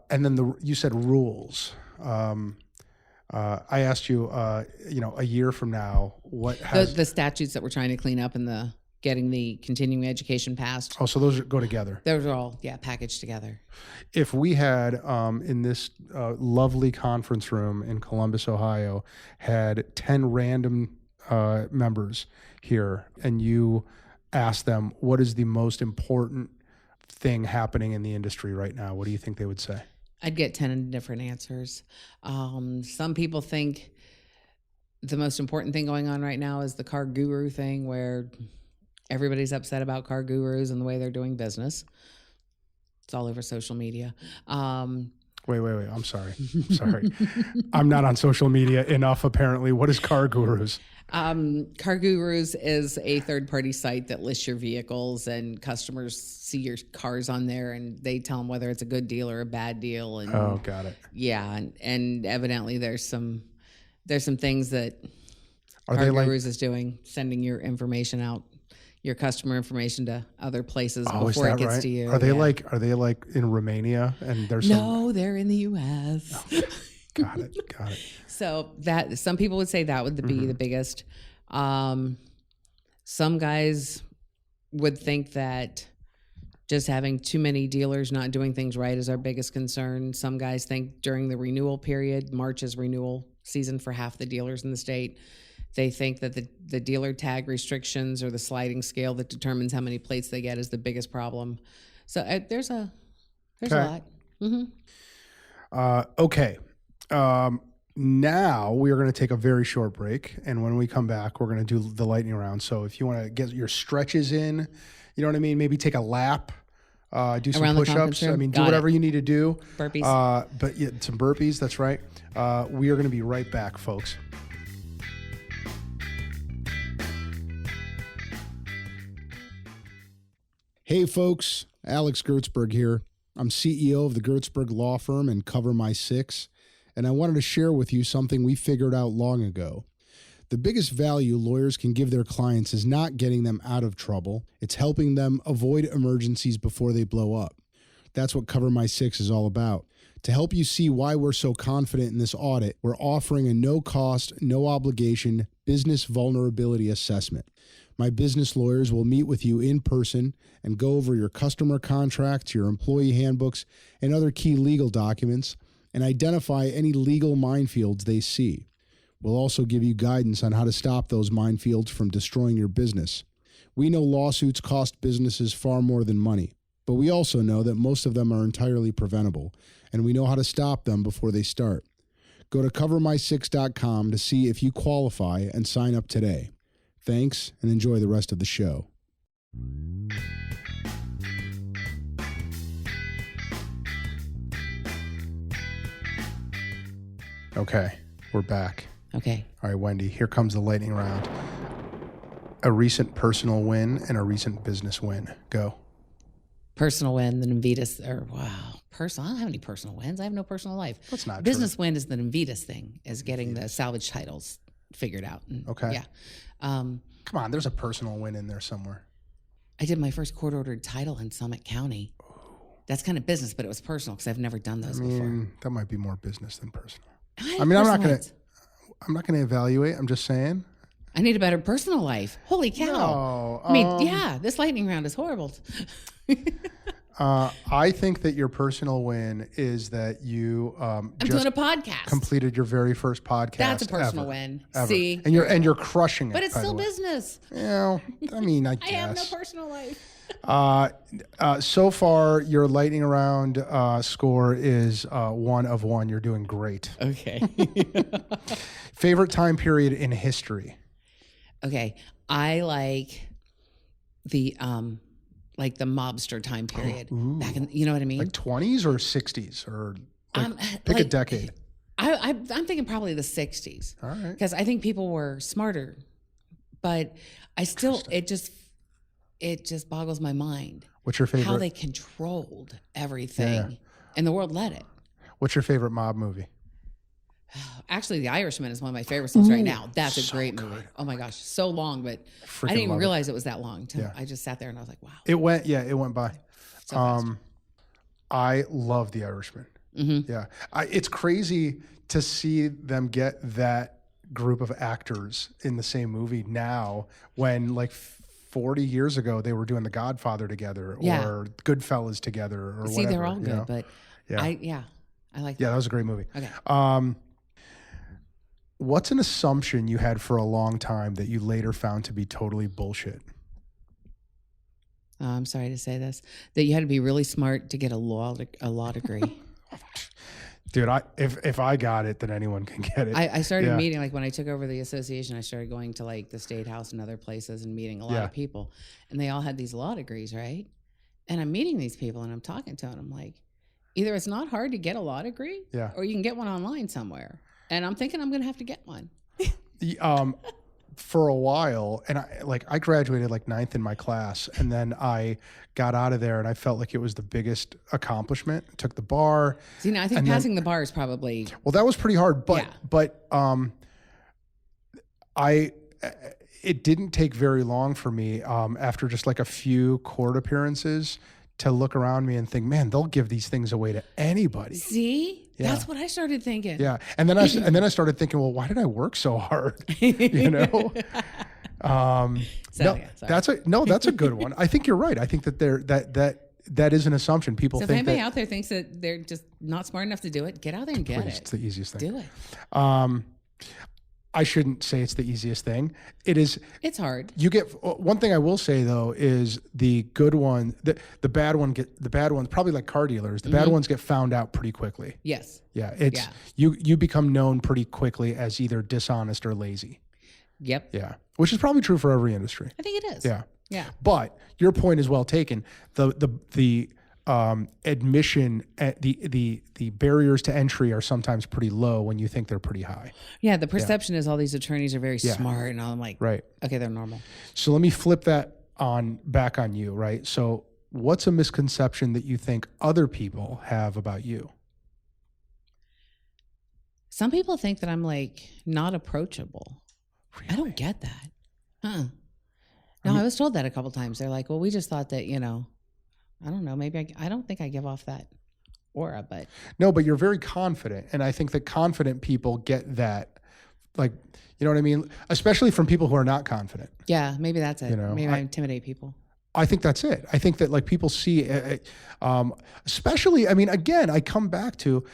then you said rules. I asked you, a year from now, what has the statutes that we're trying to clean up and getting the continuing education passed. Oh, so those go together. Those are all, packaged together. If we had, in this lovely conference room in Columbus, Ohio, had 10 random members here, and you asked them, what is the most important thing happening in the industry right now, what do you think they would say? I'd get 10 different answers. Some people think the most important thing going on right now is the car guru thing, where everybody's upset about car gurus and the way they're doing business. It's all over social media. Wait. I'm sorry. I'm not on social media enough, apparently. What is Car Gurus? Car Gurus is a third-party site that lists your vehicles, and customers see your cars on there, and they tell them whether it's a good deal or a bad deal. And oh, got it. Yeah, and evidently there's some things that Are Car they Gurus is doing, sending your information out, your customer information to other places Oh, before it gets right? to you. Are they like in Romania and there's No, they're in the U.S. Oh, got it. So that some people would say that would be the biggest. Some guys would think that just having too many dealers not doing things right is our biggest concern. Some guys think during the renewal period, March is renewal season for half the dealers in the state. They think that the dealer tag restrictions or the sliding scale that determines how many plates they get is the biggest problem. So there's a lot. Mm-hmm. Okay. Now we are going to take a very short break, and when we come back, we're going to do the lightning round. So if you want to get your stretches in, you know what I mean? Maybe take a lap, do some Around the push-ups. conference room? I mean, do Got whatever it. you need to do. Burpees. But yeah, some burpees. That's right. We are going to be right back, folks. Hey, folks. Alex Gertzberg here. I'm CEO of the Gertzberg Law Firm and Cover My Six, and I wanted to share with you something we figured out long ago. The biggest value lawyers can give their clients is not getting them out of trouble. It's helping them avoid emergencies before they blow up. That's what Cover My Six is all about. To help you see why we're so confident in this audit, we're offering a no-cost, no-obligation business vulnerability assessment. My business lawyers will meet with you in person and go over your customer contracts, your employee handbooks, and other key legal documents, and identify any legal minefields they see. We'll also give you guidance on how to stop those minefields from destroying your business. We know lawsuits cost businesses far more than money, but we also know that most of them are entirely preventable, and we know how to stop them before they start. Go to covermysix.com to see if you qualify and sign up today. Thanks, and enjoy the rest of the show. Okay, we're back. Okay. All right, Wendy, here comes the lightning round. A recent personal win and a recent business win. Go. Personal win, the Navitas, personal. I don't have any personal wins. I have no personal life. That's not Business win is the Navitas thing, is getting the salvage titles figured out. And, Okay. Yeah. Come on, there's a personal win in there somewhere. I did my first court-ordered title in Summit County. That's kind of business, but it was personal because I've never done those before. That might be more business than personal. I I'm not personal going wins. to... I'm not going to evaluate. I'm just saying. I need a better personal life. Holy cow. No, I mean, yeah, this lightning round is horrible. I think that your personal win is that you I'm doing a podcast. completed your very first podcast. That's a personal ever, win. ever. See? And you're crushing it. But it's by still the way. business. Yeah, I mean, I guess. I have no personal life. So far, your lightning round score is 1 of 1. You're doing great. Okay. Favorite time period in history? Okay. I like the mobster time period. Back in, you know what I mean? Like 20s or 60s or pick a like, decade. I'm thinking probably the 60s. All right. Because I think people were smarter. But I still, it just boggles my mind. What's your favorite? How they controlled everything. And the world let it. What's your favorite mob movie? Actually, The Irishman is one of my favorites right now. That's a so great movie. Oh my gosh, so long, but Freaking I didn't even love realize it was that long. Yeah. I just sat there and I was like, wow. It went by. So fast. I love The Irishman. Mm-hmm. Yeah. It's crazy to see them get that group of actors in the same movie now when like 40 years ago they were doing The Godfather together or Goodfellas together or whatever. See, they're all good, know? but Yeah. I like Yeah, that. that was a great movie. Okay. What's an assumption you had for a long time that you later found to be totally bullshit? I'm sorry to say this, that you had to be really smart to get a law degree. Dude, if I got it, then anyone can get it. I started Yeah. meeting, like when I took over the association, I started going to like the State House and other places and meeting a lot Yeah. of people. And they all had these law degrees, right? And I'm meeting these people and I'm talking to them. I'm like, either it's not hard to get a law degree Yeah. or you can get one online somewhere. And I'm thinking I'm going to have to get one. For a while, and I graduated like 9th in my class, and then I got out of there and I felt like it was the biggest accomplishment. Took the bar. See, now I think And passing the bar is probably, Well, that was pretty hard, but it didn't take very long for me after just like a few court appearances to look around me and think, man, they'll give these things away to anybody. see, Yeah. that's what I started thinking. Yeah, and then I started thinking, well, why did I work so hard? You know. So, That's a good one. I think you're right. I think that that is an assumption. People So if think anybody that out there thinks that they're just not smart enough to do it, get out there and get it's it. the easiest thing. Do it. I shouldn't say it's the easiest thing. It is. It's hard. You get one thing I will say though is the good one, the bad ones probably like car dealers. The bad ones get found out pretty quickly. Yes. Yeah, you become known pretty quickly as either dishonest or lazy. Yep. Yeah, which is probably true for every industry. I think it is. Yeah. Yeah. But your point is well taken. The admission, the barriers to entry are sometimes pretty low when you think they're pretty high. Yeah. The perception is all these attorneys are very smart, and I'm like, Right. okay, they're normal. So let me flip that back on you, right? So what's a misconception that you think other people have about you? Some people think that I'm like not approachable. Really? I don't get that. No, I was told that a couple times. They're like, well, we just thought that, I don't know, maybe I don't think I give off that aura, but. No, but you're very confident. And I think that confident people get that, like, you know what I mean? Especially from people who are not confident. Yeah, maybe that's it. Maybe I intimidate people. I think that's it. I think that like people see, especially, I mean, again, I come back to,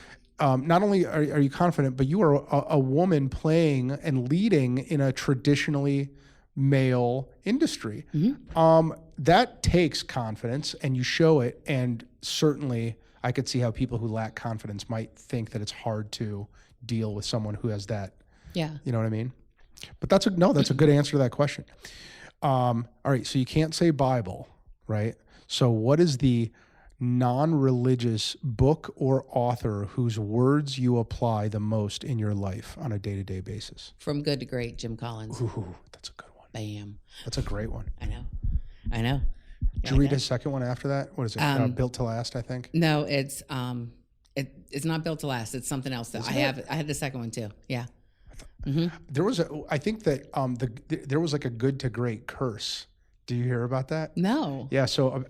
not only are you confident, but you are a woman playing and leading in a traditionally male industry. Mm-hmm. That takes confidence, and you show it. And certainly I could see how people who lack confidence might think that it's hard to deal with someone who has that. Yeah. You know what I mean? But that's a good answer to that question. All right. So you can't say Bible, right? So what is the non-religious book or author whose words you apply the most in your life on a day-to-day basis? From good to great, Jim Collins. Ooh, that's a good one. Bam. That's a great one. I know. Did you read his second one after that? What is it? Built to Last, I think. No, it's not Built to Last. It's something else. I had the second one too. Yeah. There was I think that there was like a good to great curse. Do you hear about that? No. Yeah. So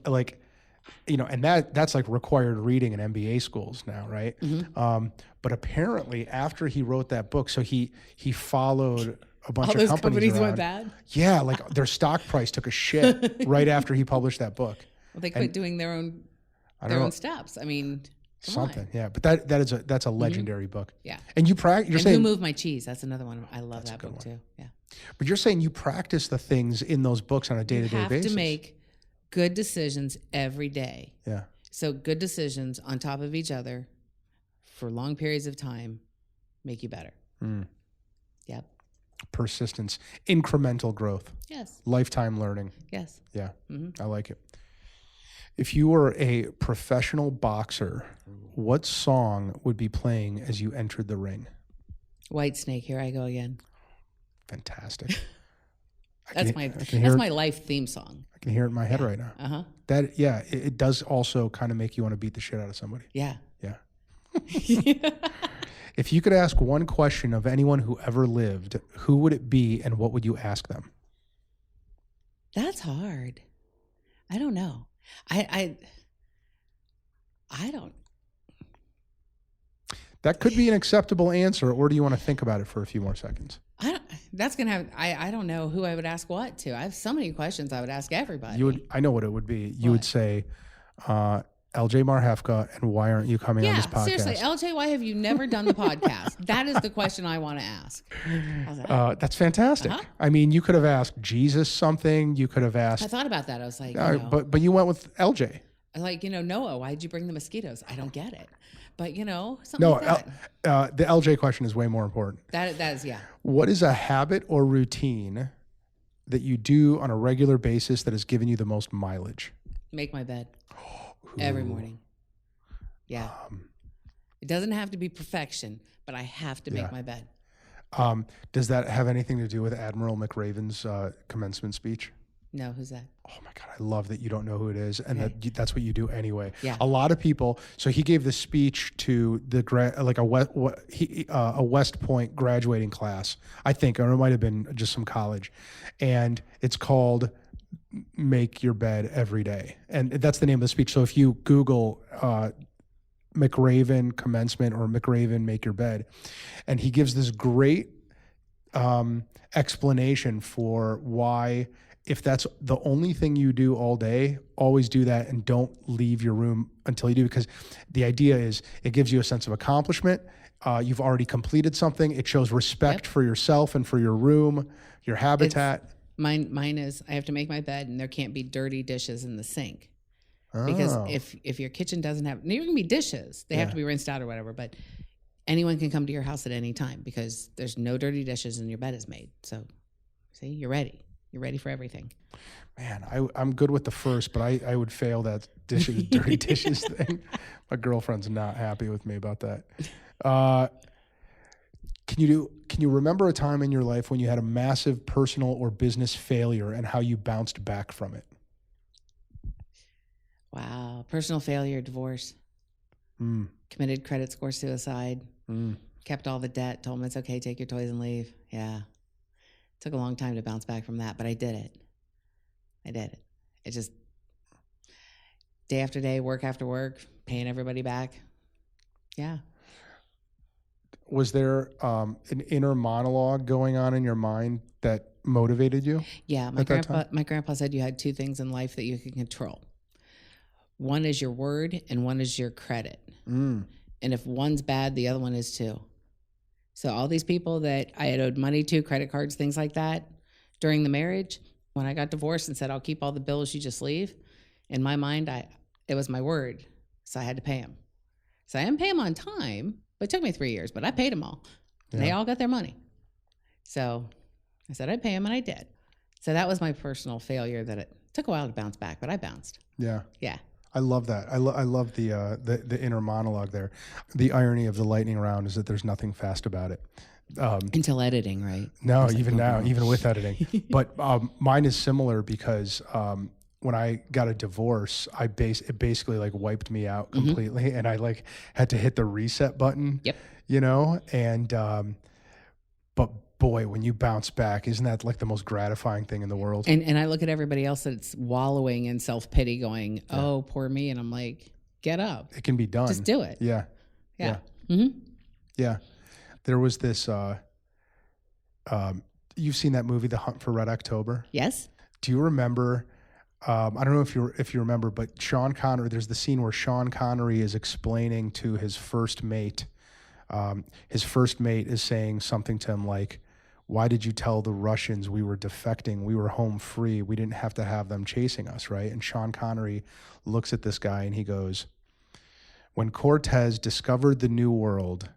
and that's like required reading in MBA schools now, right? But apparently after he wrote that book, so he followed a bunch All of those companies went around. bad? Yeah, like their stock price took a shit right after he published that book. Well, they quit doing their own steps. I mean, come something. on. Yeah, but that's a legendary book. Yeah. And you're saying Who Moved My Cheese? That's another one. I love that book too. Yeah. But you're saying you practice the things in those books on a day-to-day basis. You have to make good decisions every day. Yeah. So good decisions on top of each other for long periods of time make you better. Yep. Persistence, incremental growth. Yes. Lifetime learning. Yes. Yeah. I like it. If you were a professional boxer, what song would be playing as you entered the ring? White Snake, Here I Go Again. Fantastic. That's my life theme song. I can hear it in my head right now. Uh-huh. It does also kind of make you want to beat the shit out of somebody. Yeah. Yeah. If you could ask one question of anyone who ever lived, who would it be and what would you ask them? That's hard. I don't know. I don't. That could be an acceptable answer, or do you want to think about it for a few more seconds? I don't know who I would ask what to. I have so many questions I would ask everybody. I know what it would be. You would say, LJ Marhefka, and why aren't you coming on this podcast? Seriously, LJ, why have you never done the podcast? That is the question I want to ask. How's that? That's fantastic. I mean, you could have asked Jesus something. You could have asked. I thought about that. I was like, but you went with LJ. Like, Noah, why'd you bring the mosquitoes? I don't get it. But, something like that. The LJ question is way more important. That is, yeah. What is a habit or routine that you do on a regular basis that has given you the most mileage? Make my bed every morning. Yeah. It doesn't have to be perfection, but I have to make my bed. Does that have anything to do with Admiral McRaven's commencement speech? No, who's that? Oh my God, I love that you don't know who it is, and that's what you do anyway. Yeah. A lot of people. So he gave this speech to a West Point graduating class, I think, or it might have been just some college, and it's called "Make Your Bed Every Day," and that's the name of the speech. So if you Google McRaven commencement or McRaven Make Your Bed, and he gives this great explanation for why. If that's the only thing you do all day, always do that and don't leave your room until you do, because the idea is it gives you a sense of accomplishment. You've already completed something. It shows respect for yourself and for your room, your habitat. Mine is I have to make my bed and there can't be dirty dishes in the sink. Because if your kitchen doesn't have, there can be dishes. They have to be rinsed out or whatever, but anyone can come to your house at any time because there's no dirty dishes and your bed is made. So see, you're ready. You're ready for everything. Man, I'm good with the first, but I would fail that dirty dishes thing. My girlfriend's not happy with me about that. Can you remember a time in your life when you had a massive personal or business failure and how you bounced back from it? Wow. Personal failure, divorce. Committed credit score suicide. Kept all the debt, told him it's okay, take your toys and leave. Yeah. Took a long time to bounce back from that, but I did it. It just day after day, work after work, paying everybody back. Yeah. Was there an inner monologue going on in your mind that motivated you? Yeah, my grandpa said you had two things in life that you can control. One is your word and one is your credit. And if one's bad, the other one is too. So all these people that I had owed money to, credit cards, things like that, during the marriage, when I got divorced and said, I'll keep all the bills, you just leave, in my mind, it was my word. So I had to pay them. So I didn't pay them on time, but it took me 3 years, but I paid them all. And they all got their money. So I said I'd pay them, and I did. So that was my personal failure that it took a while to bounce back, but I bounced. Yeah. Yeah. I love that. I love the inner monologue there. The irony of the lightning round is that there's nothing fast about it. Until editing, right? No, even now, even with editing. But mine is similar because when I got a divorce, it basically like wiped me out completely, and I like had to hit the reset button. Yep. And but boy, when you bounce back, isn't that like the most gratifying thing in the world? And I look at everybody else that's wallowing in self-pity going, oh, poor me. And I'm like, get up. It can be done. Just do it. Yeah. Yeah. Mm-hmm. Yeah. There was this, you've seen that movie, The Hunt for Red October? Yes. Do you remember, I don't know if you remember, but Sean Connery, there's the scene where Sean Connery is explaining to his first mate. His first mate is saying something to him like, why did you tell the Russians we were defecting? We were home free. We didn't have to have them chasing us, right? And Sean Connery looks at this guy and he goes, when Cortez discovered the New World,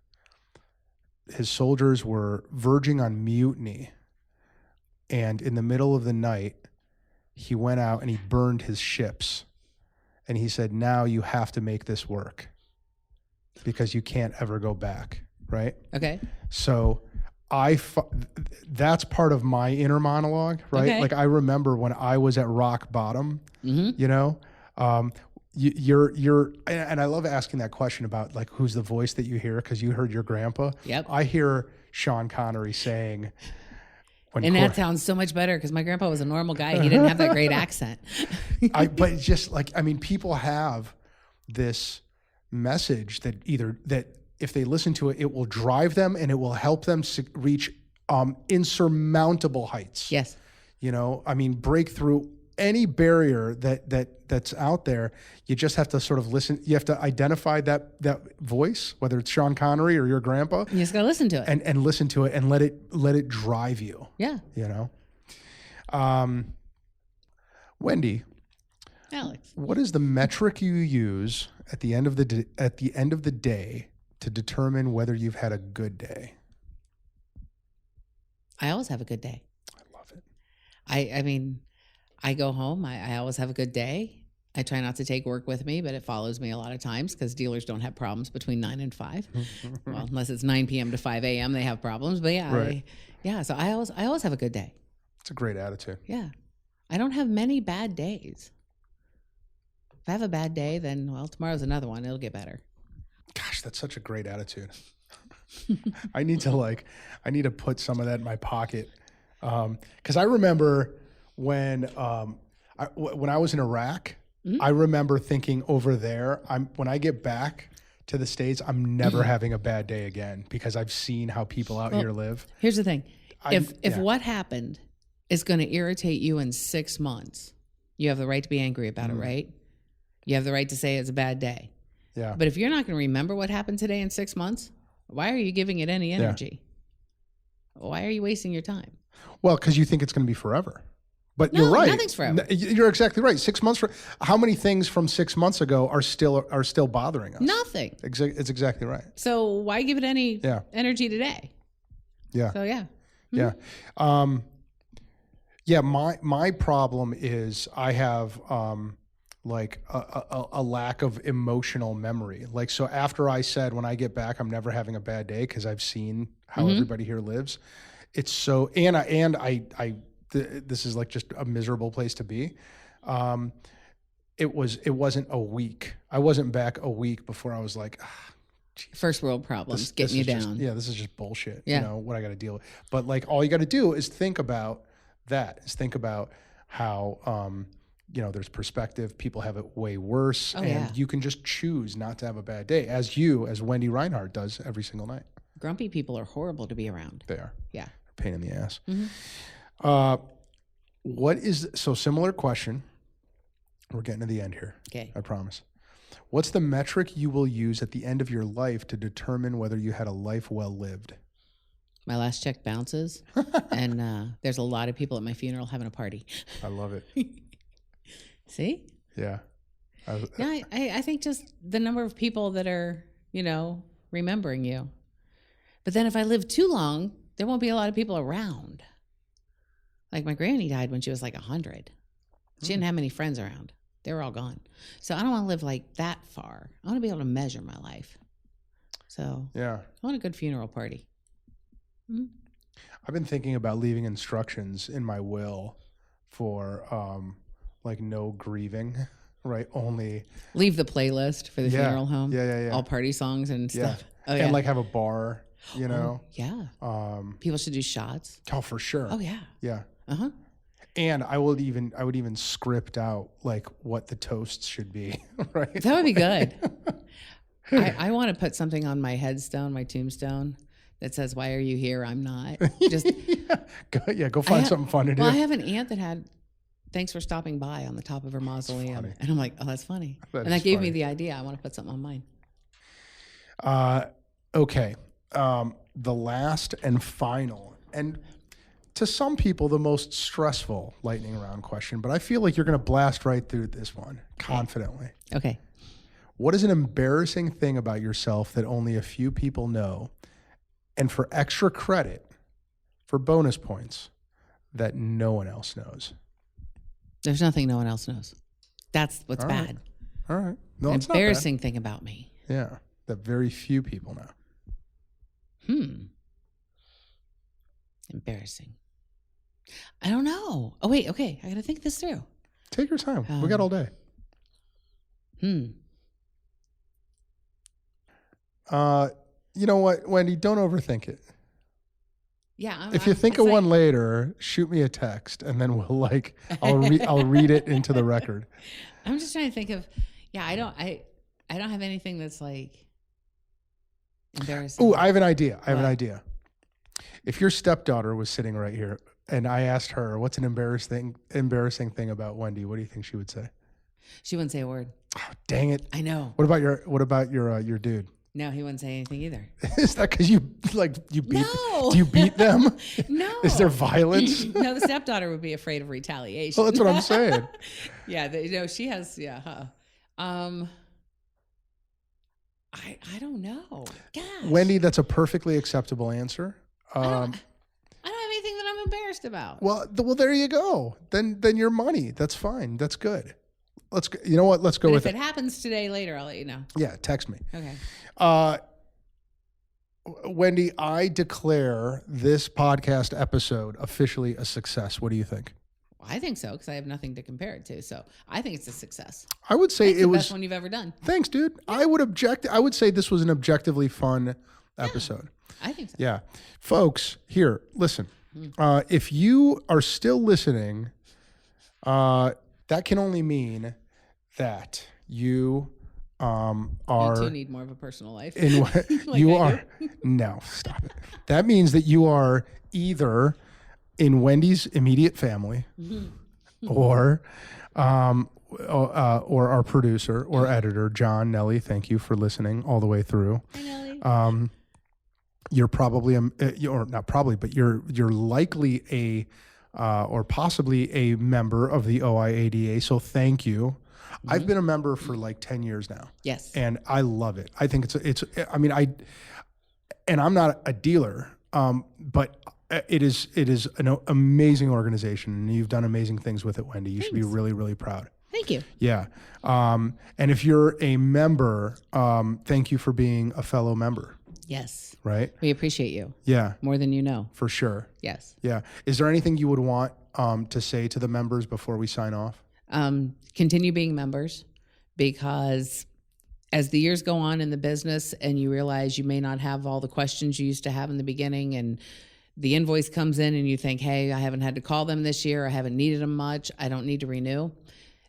his soldiers were verging on mutiny. And in the middle of the night, he went out and he burned his ships. And he said, now you have to make this work because you can't ever go back, right? Okay. So that's part of my inner monologue, right? Okay. Like I remember when I was at rock bottom, you know, you're, and I love asking that question about like, who's the voice that you hear? Cause you heard your grandpa. Yep. I hear Sean Connery saying, that sounds so much better because my grandpa was a normal guy. He didn't have that great accent. But it's just like, I mean, people have this message that if they listen to it, it will drive them and it will help them reach insurmountable heights. Yes. You know, I mean, break through any barrier that's out there. You just have to sort of listen. You have to identify that voice, whether it's Sean Connery or your grandpa. You just got to listen to it. And listen to it and let it drive you. Yeah. You know? Wendy. Alex. What is the metric you use at the end of the day to determine whether you've had a good day? I always have a good day. I love it. I mean, I go home. I always have a good day. I try not to take work with me, but it follows me a lot of times because dealers don't have problems between 9 and 5. Well, unless it's 9 p.m. to 5 a.m., they have problems. But yeah, right. So I always have a good day. It's a great attitude. Yeah. I don't have many bad days. If I have a bad day, then, well, tomorrow's another one. It'll get better. Gosh, that's such a great attitude. I need to put some of that in my pocket. Because I remember when I was in Iraq, I remember thinking over there, when I get back to the States, I'm never having a bad day again because I've seen how people out here live. Here's the thing. If what happened is going to irritate you in 6 months, you have the right to be angry about it, right? You have the right to say it's a bad day. Yeah. But if you're not going to remember what happened today in 6 months, why are you giving it any energy? Yeah. Why are you wasting your time? Well, because you think it's going to be forever. But no, you're right. Nothing's forever. You're exactly right. 6 months. How many things from 6 months ago are still bothering us? Nothing. It's exactly right. So why give it any energy today? Yeah. So yeah. Mm-hmm. Yeah. My problem is I have like a lack of emotional memory. Like, so after I said, when I get back, I'm never having a bad day because I've seen how everybody here lives. It's so, and I this is like just a miserable place to be. It wasn't a week. I wasn't back a week before I was like, first world problems getting you down. This is just bullshit. Yeah. You know what I got to deal with. But like, all you got to do is think about that. Is think about how there's perspective. People have it way worse, you can just choose not to have a bad day, as Wendy Rinehart does every single night. Grumpy people are horrible to be around. They are. Yeah. Pain in the ass. Mm-hmm. Similar question. We're getting to the end here. Okay. I promise. What's the metric you will use at the end of your life to determine whether you had a life well lived? My last check bounces, and there's a lot of people at my funeral having a party. I love it. See? Yeah. I think just the number of people that are, remembering you. But then if I live too long, there won't be a lot of people around. Like my granny died when she was like 100. She didn't have many friends around. They were all gone. So I don't want to live like that far. I want to be able to measure my life. So yeah, I want a good funeral party. Mm-hmm. I've been thinking about leaving instructions in my will for like no grieving, right? Only leave the playlist for the funeral home. Yeah. All party songs and stuff. Yeah. And like have a bar, Yeah. People should do shots. Oh, for sure. Oh yeah. Yeah. Uh-huh. And I would even script out like what the toasts should be, right? That would be good. I want to put something on my headstone, my tombstone, that says, "Why are you here? I'm not." Just go find something fun to do. Well, I have an aunt that had "Thanks for stopping by" on the top of her mausoleum, and I'm like, "Oh, that's funny." That gave me the idea. I want to put something on mine. Okay. The last and final, and to some people, the most stressful lightning round question, but I feel like you're going to blast right through this one confidently. Okay. What is an embarrassing thing about yourself that only a few people know? And for extra credit, for bonus points, that no one else knows. There's nothing no one else knows. That's what's bad. All right. No, An it's not bad. embarrassing thing about me. Yeah, that very few people know. Embarrassing. I don't know. Oh, wait. Okay. I got to think this through. Take your time. We got all day. You know what, Wendy? Don't overthink it. Yeah. If you think of one later, shoot me a text, and then I'll read it into the record. I'm just trying to think of. Yeah, I don't have anything that's like embarrassing. Ooh, I have an idea. If your stepdaughter was sitting right here, and I asked her, "What's an embarrassing thing about Wendy?" What do you think she would say? She wouldn't say a word. Oh, dang it! I know. What about your dude? No, he wouldn't say anything either. Is that because you beat? No. Do you beat them? No. Is there violence? No, the stepdaughter would be afraid of retaliation. Well, that's what I'm saying. Yeah, she has. Yeah. I don't know. Gosh. Wendy, that's a perfectly acceptable answer. I don't have anything that I'm embarrassed about. Well, there you go. Then your money. That's fine. That's good. Let's go. You know what? Let's go with it. If it happens today, later, I'll let you know. Yeah, text me. Okay. Wendy, I declare this podcast episode officially a success. What do you think? Well, I think so, because I have nothing to compare it to. So I think it's a success. I would say it was the best one you've ever done. Thanks, dude. Yeah. I would say this was an objectively fun episode. I think so. Yeah. Folks, here, listen. If you are still listening, that can only mean that you are. You two need more of a personal life. No, stop it. That means that you are either in Wendy's immediate family, or our producer or editor, John Nelly. Thank you for listening all the way through. Hi, Nelly. You're probably or not probably, but you're likely or possibly a member of the OIADA. So thank you. I've been a member for like 10 years now. Yes. And I love it. I think and I'm not a dealer, but it is an amazing organization, and you've done amazing things with it, Wendy. You should be really, really proud. Thank you. Yeah. And if you're a member, thank you for being a fellow member. Yes. Right? We appreciate you. Yeah. More than you know. For sure. Yes. Yeah. Is there anything you would want to say to the members before we sign off? Continue being members, because as the years go on in the business and you realize you may not have all the questions you used to have in the beginning, and the invoice comes in and you think, hey, I haven't had to call them this year. I haven't needed them much. I don't need to renew.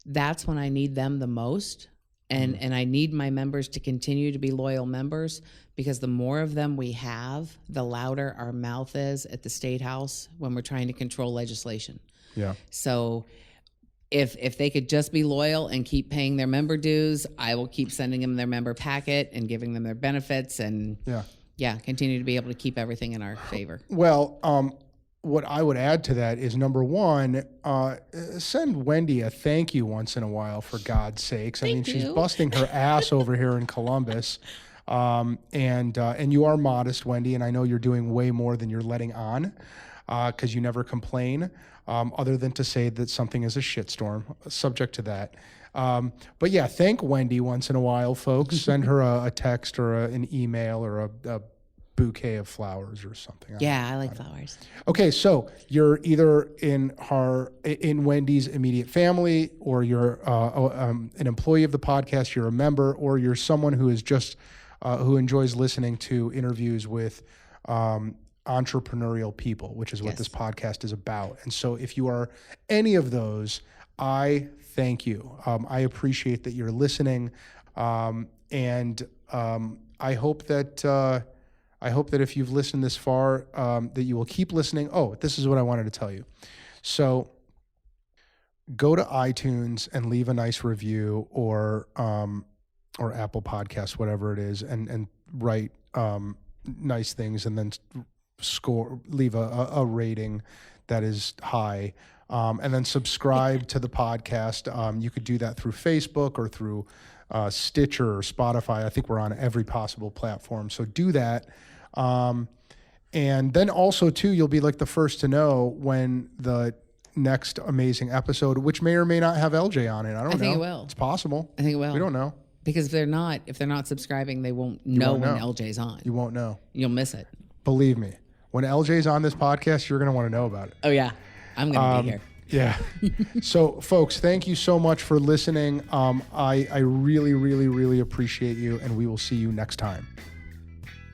That's when I need them the most. And I need my members to continue to be loyal members, because the more of them we have, the louder our mouth is at the State House when we're trying to control legislation. Yeah. So if they could just be loyal and keep paying their member dues, I will keep sending them their member packet and giving them their benefits, and continue to be able to keep everything in our favor. Well, what I would add to that is, number one, send Wendy a thank you once in a while, for God's sakes. She's busting her ass over here in Columbus. And you are modest, Wendy, and I know you're doing way more than you're letting on, because you never complain, other than to say that something is a shitstorm, subject to that. But yeah, thank Wendy once in a while, folks. Send her a text or an email or a bouquet of flowers or something. I like flowers. Okay, so you're either in Wendy's immediate family, or you're an employee of the podcast, you're a member, or you're someone who is just who enjoys listening to interviews with entrepreneurial people, which is what this podcast is about. And so if you are any of those, I thank you. I appreciate that you're listening. I hope that if you've listened this far, that you will keep listening. Oh, this is what I wanted to tell you. So go to iTunes and leave a nice review, or Apple Podcasts, whatever it is, and write nice things, and then leave a rating that is high, and then subscribe to the podcast. You could do that through Facebook or through Stitcher or Spotify. I think we're on every possible platform. So do that. And then also too, you'll be like the first to know when the next amazing episode, which may or may not have LJ on it. I think it will. It's possible. I think it will. We don't know. Because if they're not subscribing, they won't know when LJ's on. You won't know. You'll miss it. Believe me. When LJ's on this podcast, you're going to want to know about it. Oh yeah. I'm going to be here. Yeah. So folks, thank you so much for listening. I really, really, really appreciate you, and we will see you next time.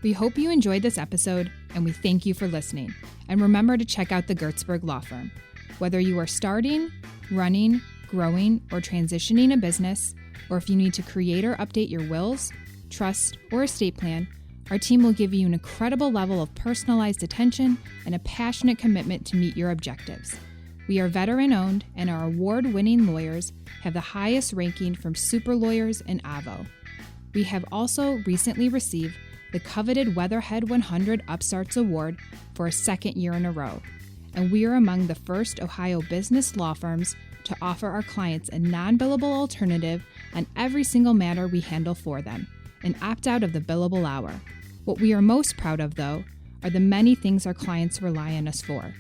We hope you enjoyed this episode, and we thank you for listening. And remember to check out the Gertzberg Law Firm. Whether you are starting, running, growing, or transitioning a business, or if you need to create or update your wills, trust, or estate plan, our team will give you an incredible level of personalized attention and a passionate commitment to meet your objectives. We are veteran-owned, and our award-winning lawyers have the highest ranking from Super Lawyers and Avo. We have also recently received the coveted Weatherhead 100 Upstarts Award for a second year in a row, and we are among the first Ohio business law firms to offer our clients a non-billable alternative on every single matter we handle for them, and opt out of the billable hour. What we are most proud of, though, are the many things our clients rely on us for.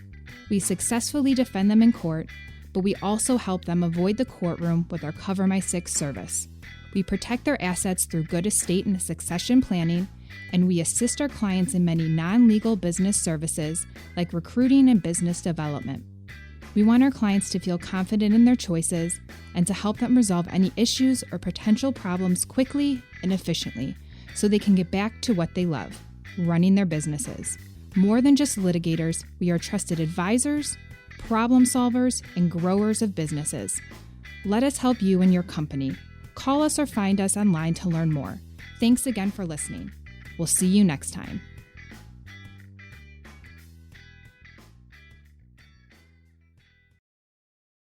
We successfully defend them in court, but we also help them avoid the courtroom with our Cover My Six service. We protect their assets through good estate and succession planning, and we assist our clients in many non-legal business services like recruiting and business development. We want our clients to feel confident in their choices and to help them resolve any issues or potential problems quickly and efficiently so they can get back to what they love, running their businesses. More than just litigators, we are trusted advisors, problem solvers, and growers of businesses. Let us help you and your company. Call us or find us online to learn more. Thanks again for listening. We'll see you next time.